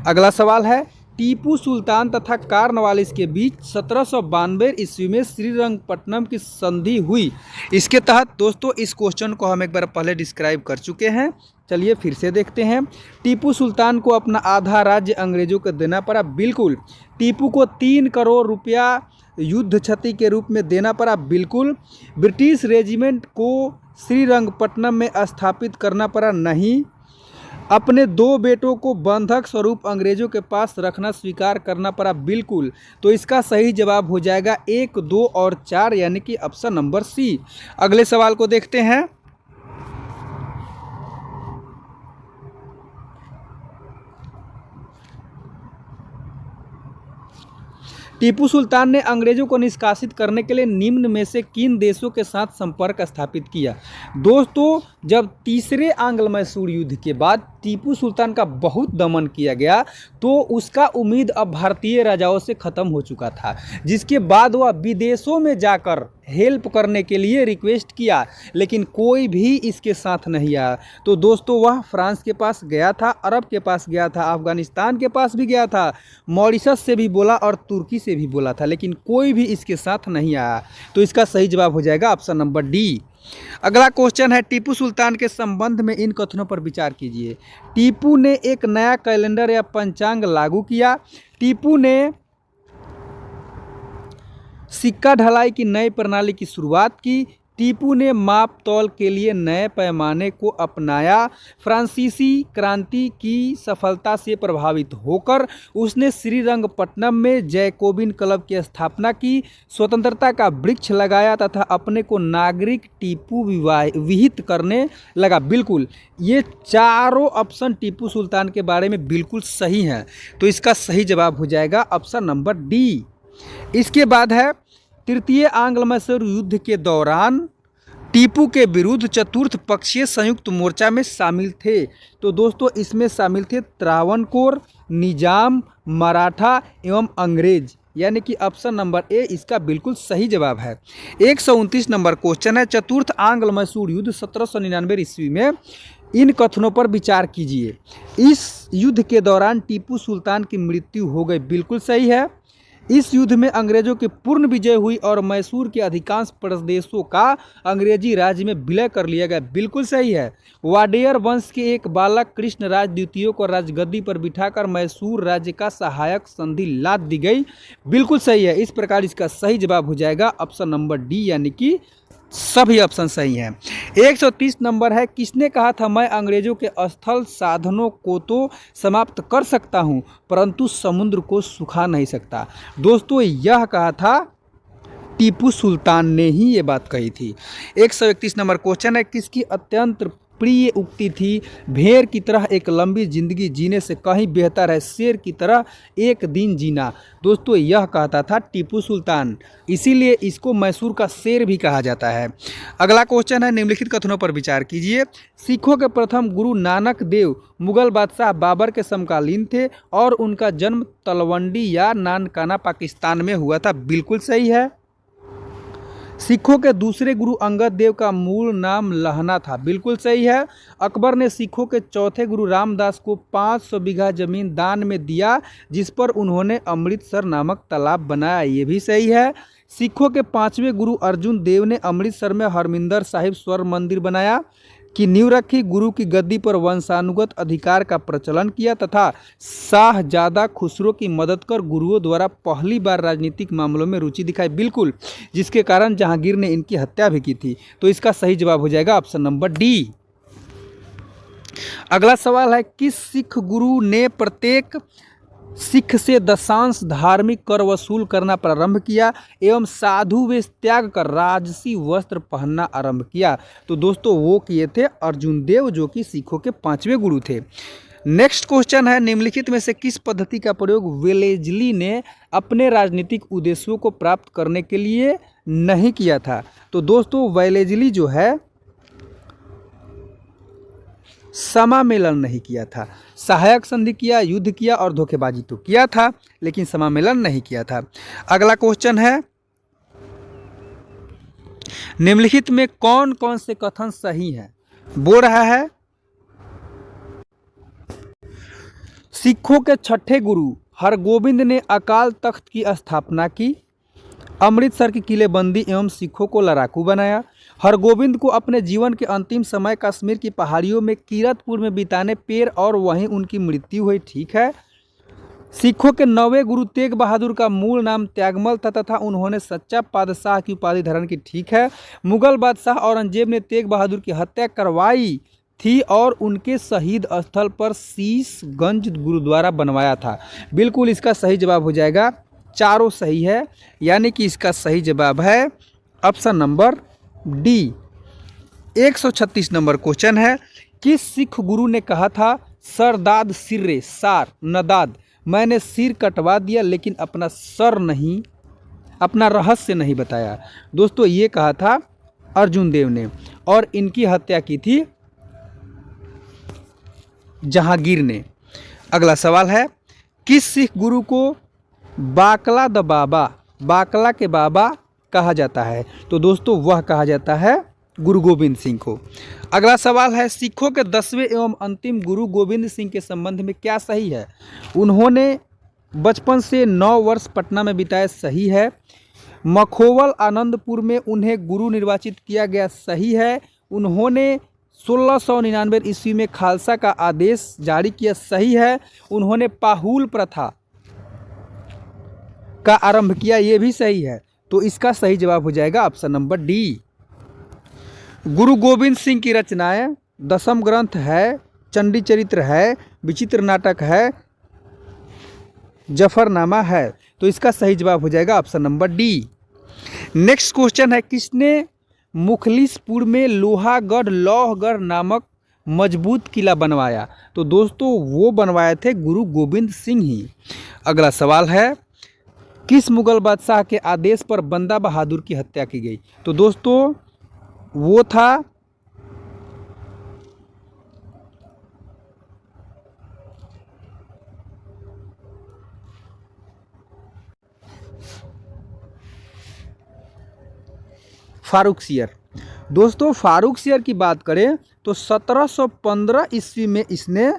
अगला सवाल है, टीपू सुल्तान तथा कार्नवालिस के बीच 1792 ईस्वी में श्रीरंगपट्टनम की संधि हुई। इसके तहत दोस्तों इस क्वेश्चन को हम एक बार पहले डिस्क्राइब कर चुके हैं, चलिए फिर से देखते हैं। टीपू सुल्तान को अपना आधा राज्य अंग्रेजों को देना पड़ा, बिल्कुल। टीपू को 3 करोड़ रुपया युद्ध क्षति के रूप में देना पड़ा, बिल्कुल। ब्रिटिश रेजिमेंट को श्रीरंगपट्टनम में स्थापित करना पड़ा, नहीं। अपने 2 बेटों को बंधक स्वरूप अंग्रेजों के पास रखना स्वीकार करना पड़ा, बिल्कुल। तो इसका सही जवाब हो जाएगा 1, 2 और 4 यानी कि ऑप्शन नंबर सी। अगले सवाल को देखते हैं। टीपू सुल्तान ने अंग्रेजों को निष्कासित करने के लिए निम्न में से किन देशों के साथ संपर्क स्थापित किया? दोस्तों जब तीसरे आंग्ल मैसूर युद्ध के बाद टीपू सुल्तान का बहुत दमन किया गया तो उसका उम्मीद अब भारतीय राजाओं से ख़त्म हो चुका था, जिसके बाद वह विदेशों में जाकर हेल्प करने के लिए रिक्वेस्ट किया, लेकिन कोई भी इसके साथ नहीं आया। तो दोस्तों वह फ्रांस के पास गया था, अरब के पास गया था, अफगानिस्तान के पास भी गया था, मॉरिशस से भी बोला और तुर्की से भी बोला था, लेकिन कोई भी इसके साथ नहीं आया। तो इसका सही जवाब हो जाएगा ऑप्शन नंबर डी। अगला क्वेश्चन है, टीपू सुल्तान के संबंध में इन कथनों पर विचार कीजिए। टीपू ने एक नया कैलेंडर या पंचांग लागू किया। टीपू ने सिक्का ढलाई की नई प्रणाली की शुरुआत की। टीपू ने माप तौल के लिए नए पैमाने को अपनाया। फ्रांसीसी क्रांति की सफलता से प्रभावित होकर उसने श्रीरंगपट्टनम में जैकोबिन क्लब की स्थापना की, स्वतंत्रता का वृक्ष लगाया तथा अपने को नागरिक टीपू विहित करने लगा। बिल्कुल, ये चारों ऑप्शन टीपू सुल्तान के बारे में बिल्कुल सही हैं। तो इसका सही जवाब हो जाएगा ऑप्शन नंबर डी। इसके बाद है, तृतीय आंग्ल मैसूर युद्ध के दौरान टीपू के विरुद्ध चतुर्थ पक्षीय संयुक्त मोर्चा में शामिल थे। तो दोस्तों इसमें शामिल थे त्रावणकोर, निजाम, मराठा एवं अंग्रेज, यानी कि ऑप्शन नंबर ए इसका बिल्कुल सही जवाब है। 129 नंबर क्वेश्चन है, चतुर्थ आंग्ल मैसूर युद्ध 1799 ईस्वी में इन कथनों पर विचार कीजिए। इस युद्ध के दौरान टीपू सुल्तान की मृत्यु हो गई, बिल्कुल सही है। इस युद्ध में अंग्रेजों की पूर्ण विजय हुई और मैसूर के अधिकांश प्रदेशों का अंग्रेजी राज्य में विलय कर लिया गया, बिल्कुल सही है। वाडेयर वंश के एक बालक कृष्णराज द्वितीय को राजगद्दी पर बिठाकर मैसूर राज्य का सहायक संधि लाद दी गई, बिल्कुल सही है। इस प्रकार इसका सही जवाब हो जाएगा ऑप्शन नंबर डी, यानी कि सभी ऑप्शन सही हैं। 130 नंबर है, किसने कहा था मैं अंग्रेजों के स्थल साधनों को तो समाप्त कर सकता हूं परंतु समुद्र को सुखा नहीं सकता? दोस्तों यह कहा था टीपू सुल्तान ने ही ये बात कही थी। 131 नंबर क्वेश्चन है, किसकी अत्यंत प्रिय उक्ति थी भेड़ की तरह एक लंबी जिंदगी जीने से कहीं बेहतर है शेर की तरह एक दिन जीना? दोस्तों यह कहता था टीपू सुल्तान, इसीलिए इसको मैसूर का शेर भी कहा जाता है। अगला क्वेश्चन है, निम्नलिखित कथनों पर विचार कीजिए। सिखों के प्रथम गुरु नानक देव मुगल बादशाह बाबर के समकालीन थे और उनका जन्म तलवंडी या नानकाना पाकिस्तान में हुआ था, बिल्कुल सही है। सिखों के दूसरे गुरु अंगद देव का मूल नाम लहना था, बिल्कुल सही है। अकबर ने सिखों के चौथे गुरु रामदास को 500 बीघा जमीन दान में दिया जिस पर उन्होंने अमृतसर नामक तालाब बनाया, ये भी सही है। सिखों के 5वें गुरु अर्जुन देव ने अमृतसर में हरमिंदर साहिब स्वर्ण मंदिर बनाया की नींव रखी, गुरु की गद्दी पर वंशानुगत अधिकार का प्रचलन किया तथा शाहजादा खुसरो की मदद कर गुरुओं द्वारा पहली बार राजनीतिक मामलों में रुचि दिखाई, बिल्कुल, जिसके कारण जहांगीर ने इनकी हत्या भी की थी। तो इसका सही जवाब हो जाएगा ऑप्शन नंबर डी। अगला सवाल है, किस सिख गुरु ने प्रत्येक सिख से दशांश धार्मिक कर वसूल करना प्रारंभ किया एवं साधु वेश त्याग कर राजसी वस्त्र पहनना आरंभ किया। तो दोस्तों वो किए थे अर्जुन देव, जो कि सिखों के 5वें गुरु थे। नेक्स्ट क्वेश्चन है, निम्नलिखित में से किस पद्धति का प्रयोग वेलेजली ने अपने राजनीतिक उद्देश्यों को प्राप्त करने के लिए नहीं किया था? तो दोस्तों वेलेजली जो है समामेलन नहीं किया था। सहायक संधि किया, युद्ध किया और धोखेबाजी तो किया था, लेकिन समामेलन नहीं किया था। अगला क्वेश्चन है, निम्नलिखित में कौन कौन से कथन सही हैं? बोल रहा है सिखों के छठे गुरु हरगोविंद ने अकाल तख्त की स्थापना की, अमृतसर की किलेबंदी एवं सिखों को लड़ाकू बनाया, हरगोविंद को अपने जीवन के अंतिम समय कश्मीर की पहाड़ियों में कीरतपुर में बिताने पेड़ और वहीं उनकी मृत्यु हुई, ठीक है। सिखों के 9वें गुरु तेग बहादुर का मूल नाम त्यागमल था तथा उन्होंने सच्चा बादशाह की उपाधि धारण की, ठीक है। मुगल बादशाह औरंगजेब ने तेग बहादुर की हत्या करवाई थी और उनके शहीद स्थल पर शीशगंज गुरुद्वारा बनवाया था। बिल्कुल इसका सही जवाब हो जाएगा, चारों सही है, यानी कि इसका सही जवाब है option number D. 136 number question है, किस सिख गुरु ने कहा था सरदाद सिर्रे सार नदाद, मैंने सिर कटवा दिया लेकिन अपना सर नहीं, अपना रहस्य नहीं बताया? दोस्तों ये कहा था अर्जुन देव ने और इनकी हत्या की थी जहांगीर ने। अगला सवाल है, किस सिख गुरु को बाकला द बाबा, बाकला के बाबा कहा जाता है? तो दोस्तों वह कहा जाता है गुरु गोविंद सिंह को। अगला सवाल है, सिखों के 10वें एवं अंतिम गुरु गोविंद सिंह के संबंध में क्या सही है? उन्होंने बचपन से 9 वर्ष पटना में बिताए, सही है। मखोवल आनंदपुर में उन्हें गुरु निर्वाचित किया गया, सही है। उन्होंने 1699 ईस्वी में खालसा का आदेश जारी किया, सही है। उन्होंने पाहुल प्रथा का आरंभ किया, ये भी सही है। तो इसका सही जवाब हो जाएगा ऑप्शन नंबर डी। गुरु गोविंद सिंह की रचनाएं दशम ग्रंथ है, चंडी चरित्र है, विचित्र नाटक है, जफरनामा है। तो इसका सही जवाब हो जाएगा option number D. Next question है, किसने मुखलिसपुर में लोहागढ़ लौहगढ़ नामक मजबूत किला बनवाया? तो दोस्तों वो बनवाए थे गुरु गोविंद सिंह ही। अगला सवाल है, किस मुगल बादशाह के आदेश पर बंदा बहादुर की हत्या की गई? तो दोस्तों वो था फारुखसियर। दोस्तों फारुखसियर की बात करें तो 1715 ईस्वी में इसने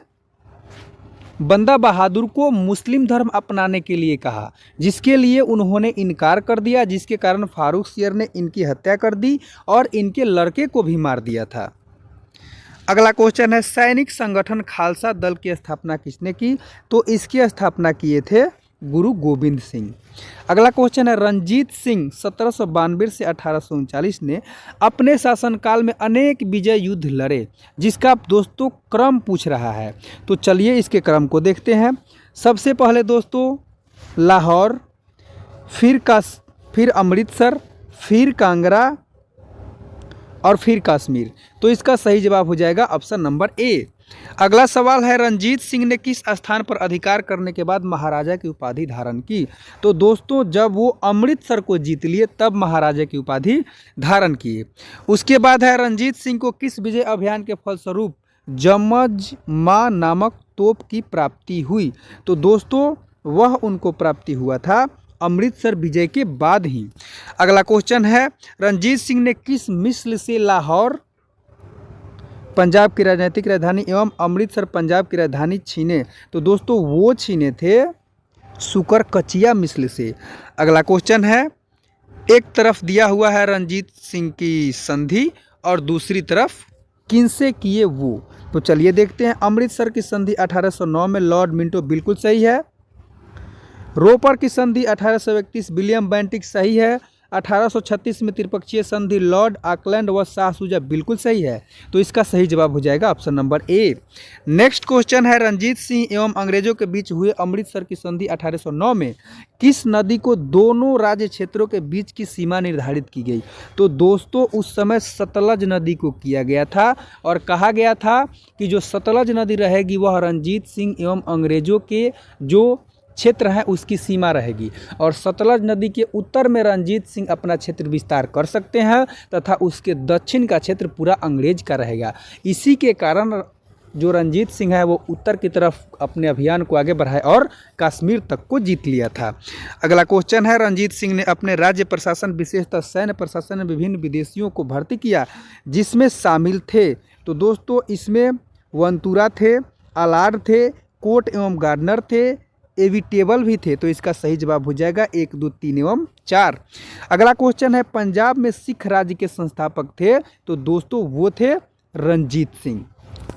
बंदा बहादुर को मुस्लिम धर्म अपनाने के लिए कहा, जिसके लिए उन्होंने इनकार कर दिया, जिसके कारण फारुखसियर ने इनकी हत्या कर दी और इनके लड़के को भी मार दिया था। अगला क्वेश्चन है, सैनिक संगठन खालसा दल की स्थापना किसने की? तो इसकी स्थापना किए थे गुरु गोविंद सिंह। अगला क्वेश्चन है, रंजीत सिंह 1792 से 1839 ने अपने शासनकाल में अनेक विजय युद्ध लड़े, जिसका दोस्तों क्रम पूछ रहा है। तो चलिए इसके क्रम को देखते हैं। सबसे पहले दोस्तों लाहौर, फिर अमृतसर, फिर कांगड़ा और फिर कश्मीर। तो इसका सही जवाब हो जाएगा ऑप्शन नंबर ए। अगला सवाल है, रंजीत सिंह ने किस स्थान पर अधिकार करने के बाद महाराजा की उपाधि धारण की? तो दोस्तों जब वो अमृतसर को जीत लिए तब महाराजा की उपाधि धारण किए। उसके बाद है, रंजीत सिंह को किस विजय अभियान के फलस्वरूप जमजमा नामक तोप की प्राप्ति हुई? तो दोस्तों वह उनको प्राप्ति हुआ था अमृतसर विजय के बाद ही। अगला क्वेश्चन है, रंजीत सिंह ने किस मिस्र से लाहौर पंजाब की राजनीतिक राजधानी एवं अमृतसर पंजाब की राजधानी छीने? तो दोस्तों वो छीने थे सुकरकचिया मिस्र से। अगला क्वेश्चन है, एक तरफ दिया हुआ है रंजीत सिंह की संधि और दूसरी तरफ किनसे किए वो? तो चलिए देखते हैं। अमृतसर की संधि 1809 में लॉर्ड मिंटो, बिल्कुल सही है। रोपर की संधि 1831 विलियम बेंटिक, सही है। 1836 में त्रिपक्षीय संधि लॉर्ड ऑकलैंड व शाह शुजा, बिल्कुल सही है। तो इसका सही जवाब हो जाएगा option number A. Next question है, रणजीत सिंह एवं अंग्रेजों के बीच हुए अमृतसर की संधि 1809 में किस नदी को दोनों राज्य क्षेत्रों के बीच की सीमा निर्धारित की गई? तो दोस्तों उस समय सतलज नदी को किया गया था और कहा गया था कि जो सतलज नदी रहेगी वह रणजीत सिंह एवं अंग्रेजों के जो क्षेत्र है उसकी सीमा रहेगी और सतलज नदी के उत्तर में रणजीत सिंह अपना क्षेत्र विस्तार कर सकते हैं तथा उसके दक्षिण का क्षेत्र पूरा अंग्रेज का रहेगा। इसी के कारण जो रणजीत सिंह है वो उत्तर की तरफ अपने अभियान को आगे बढ़ाए और कश्मीर तक को जीत लिया था। अगला क्वेश्चन है, रणजीत सिंह ने अपने राज्य प्रशासन विशेषतः सैन्य प्रशासन में विभिन्न विदेशियों को भर्ती किया जिसमें शामिल थे। तो दोस्तों इसमें वंतुरा थे, अलार्ड थे, कोट एवं गार्डनर थे, एविटेबल भी थे। तो इसका सही जवाब हो जाएगा 1, 2, 3 एवं 4। अगला क्वेश्चन है, पंजाब में सिख राज्य के संस्थापक थे। तो दोस्तों वो थे रणजीत सिंह,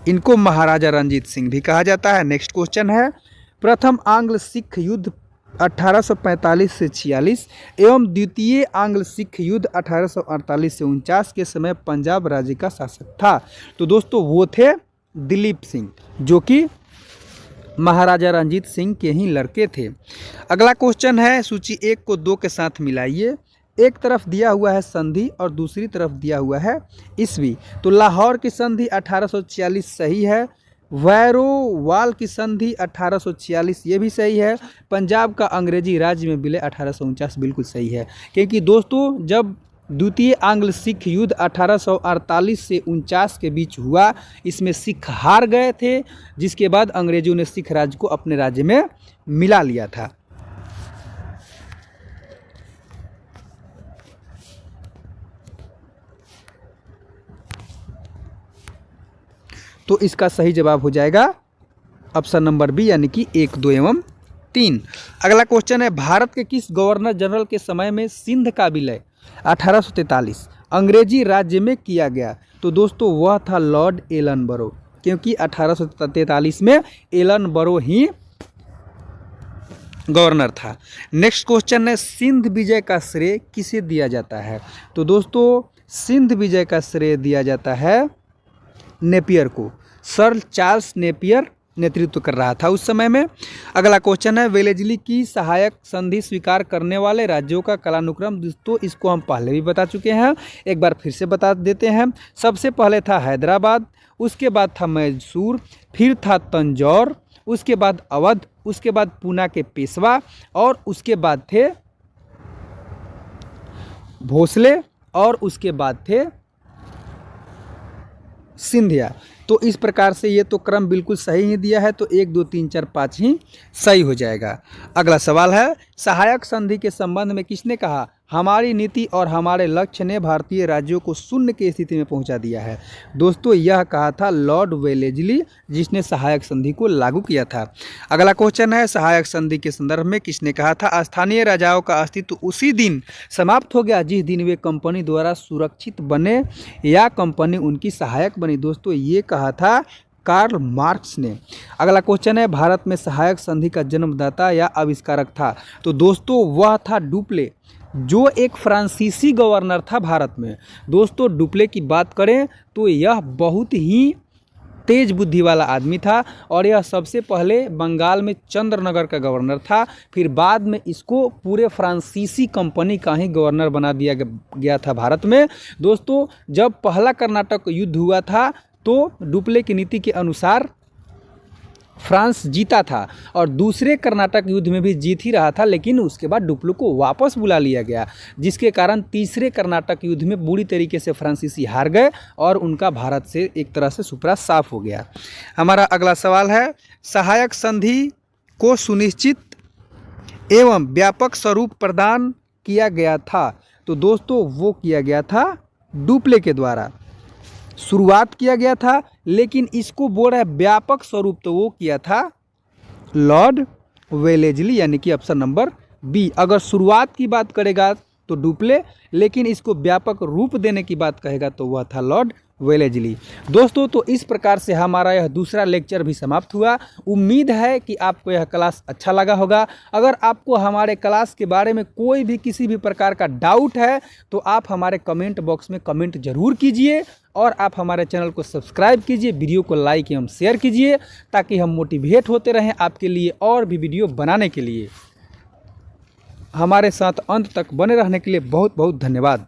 इनको महाराजा रणजीत सिंह भी कहा जाता है। नेक्स्ट क्वेश्चन है, प्रथम आंग्ल सिख युद्ध 1845 से 46 एवं द्वितीय आंग्ल सिख युद्ध 1848 से 49 के समय पंजाब राज्य का शासक था। तो दोस्तों वो थे दिलीप सिंह, जो कि महाराजा रणजीत सिंह के ही लड़के थे। अगला क्वेश्चन है, सूची 1 को 2 के साथ मिलाइए। एक तरफ दिया हुआ है संधि और दूसरी तरफ दिया हुआ है ईस्वी। तो लाहौर की संधि 1846 सही है, वैरोवाल की संधि 1846 ये भी सही है, पंजाब का अंग्रेजी राज्य में विलय 1849 बिल्कुल सही है। क्योंकि दोस्तों जब द्वितीय आंग्ल सिख युद्ध 1848 से 49 के बीच हुआ, इसमें सिख हार गए थे, जिसके बाद अंग्रेजों ने सिख राज्य को अपने राज्य में मिला लिया था। तो इसका सही जवाब हो जाएगा ऑप्शन नंबर बी, यानी कि 1, 2 एवं 3। अगला क्वेश्चन है, भारत के किस गवर्नर जनरल के समय में सिंध का विलय 1843 अंग्रेजी राज्य में किया गया? तो दोस्तों वह था लॉर्ड एलनबरो, क्योंकि 1843 में एलनबरो ही गवर्नर था। नेक्स्ट क्वेश्चन है, सिंध विजय का श्रेय किसे दिया जाता है? तो दोस्तों सिंध विजय का श्रेय दिया जाता है नेपियर को। सर चार्ल्स नेपियर नेतृत्व कर रहा था उस समय में। अगला क्वेश्चन है, वेलेजली की सहायक संधि स्वीकार करने वाले राज्यों का कालानुक्रम। दोस्तों इसको हम पहले भी बता चुके हैं, एक बार फिर से बता देते हैं। सबसे पहले था हैदराबाद, उसके बाद था मैसूर, फिर था तंजौर, उसके बाद अवध, उसके बाद पूना के पेशवा और उसके बाद थे भोसले और उसके बाद थे सिंधिया। तो इस प्रकार से ये तो क्रम बिल्कुल सही ही दिया है, तो 1, 2, 3, 4, 5 ही सही हो जाएगा। अगला सवाल है, सहायक संधि के संबंध में किसने कहा, हमारी नीति और हमारे लक्ष्य ने भारतीय राज्यों को शून्य की स्थिति में पहुंचा दिया है? दोस्तों यह कहा था लॉर्ड वेलेजली, जिसने सहायक संधि को लागू किया था। अगला क्वेश्चन है, सहायक संधि के संदर्भ में किसने कहा था, स्थानीय राजाओं का अस्तित्व उसी दिन समाप्त हो गया जिस दिन वे कंपनी द्वारा सुरक्षित बने या कंपनी उनकी सहायक बनी? दोस्तों ये कहा था कार्ल मार्क्स ने। अगला क्वेश्चन है, भारत में सहायक संधि का जन्मदाता या आविष्कारक था? तो दोस्तों वह था डुप्ले, जो एक फ्रांसीसी गवर्नर था भारत में। दोस्तों डुप्ले की बात करें तो यह बहुत ही तेज बुद्धि वाला आदमी था और यह सबसे पहले बंगाल में चंद्रनगर का गवर्नर था, फिर बाद में इसको पूरे फ्रांसीसी कंपनी का ही गवर्नर बना दिया गया था भारत में। दोस्तों जब पहला कर्नाटक युद्ध हुआ था तो डुप्ले की नीति के अनुसार फ्रांस जीता था और दूसरे कर्नाटक युद्ध में भी जीत ही रहा था, लेकिन उसके बाद डुप्ले को वापस बुला लिया गया, जिसके कारण तीसरे कर्नाटक युद्ध में बुरी तरीके से फ्रांसीसी हार गए और उनका भारत से एक तरह से सुपड़ा साफ हो गया। हमारा अगला सवाल है, सहायक संधि को सुनिश्चित एवं व्यापक स्वरूप प्रदान किया गया था? तो दोस्तों वो किया गया था डुप्ले के द्वारा, शुरुआत किया गया था, लेकिन इसको बोल रहा है व्यापक स्वरूप, तो वो किया था लॉर्ड वेलेजली, यानी कि ऑप्शन नंबर बी। अगर शुरुआत की बात करेगा तो डुप्ले, लेकिन इसको व्यापक रूप देने की बात कहेगा तो वह था लॉर्ड वेलेजली। दोस्तों, तो इस प्रकार से हमारा यह दूसरा लेक्चर भी समाप्त हुआ। उम्मीद है कि आपको यह क्लास अच्छा लगा होगा। अगर आपको हमारे क्लास के बारे में कोई भी किसी भी प्रकार का डाउट है तो आप हमारे कमेंट बॉक्स में कमेंट जरूर कीजिए और आप हमारे चैनल को सब्सक्राइब कीजिए, वीडियो को लाइक एवं शेयर कीजिए ताकि हम मोटिवेट होते रहें आपके लिए और भी वीडियो बनाने के लिए। हमारे साथ अंत तक बने रहने के लिए बहुत बहुत धन्यवाद।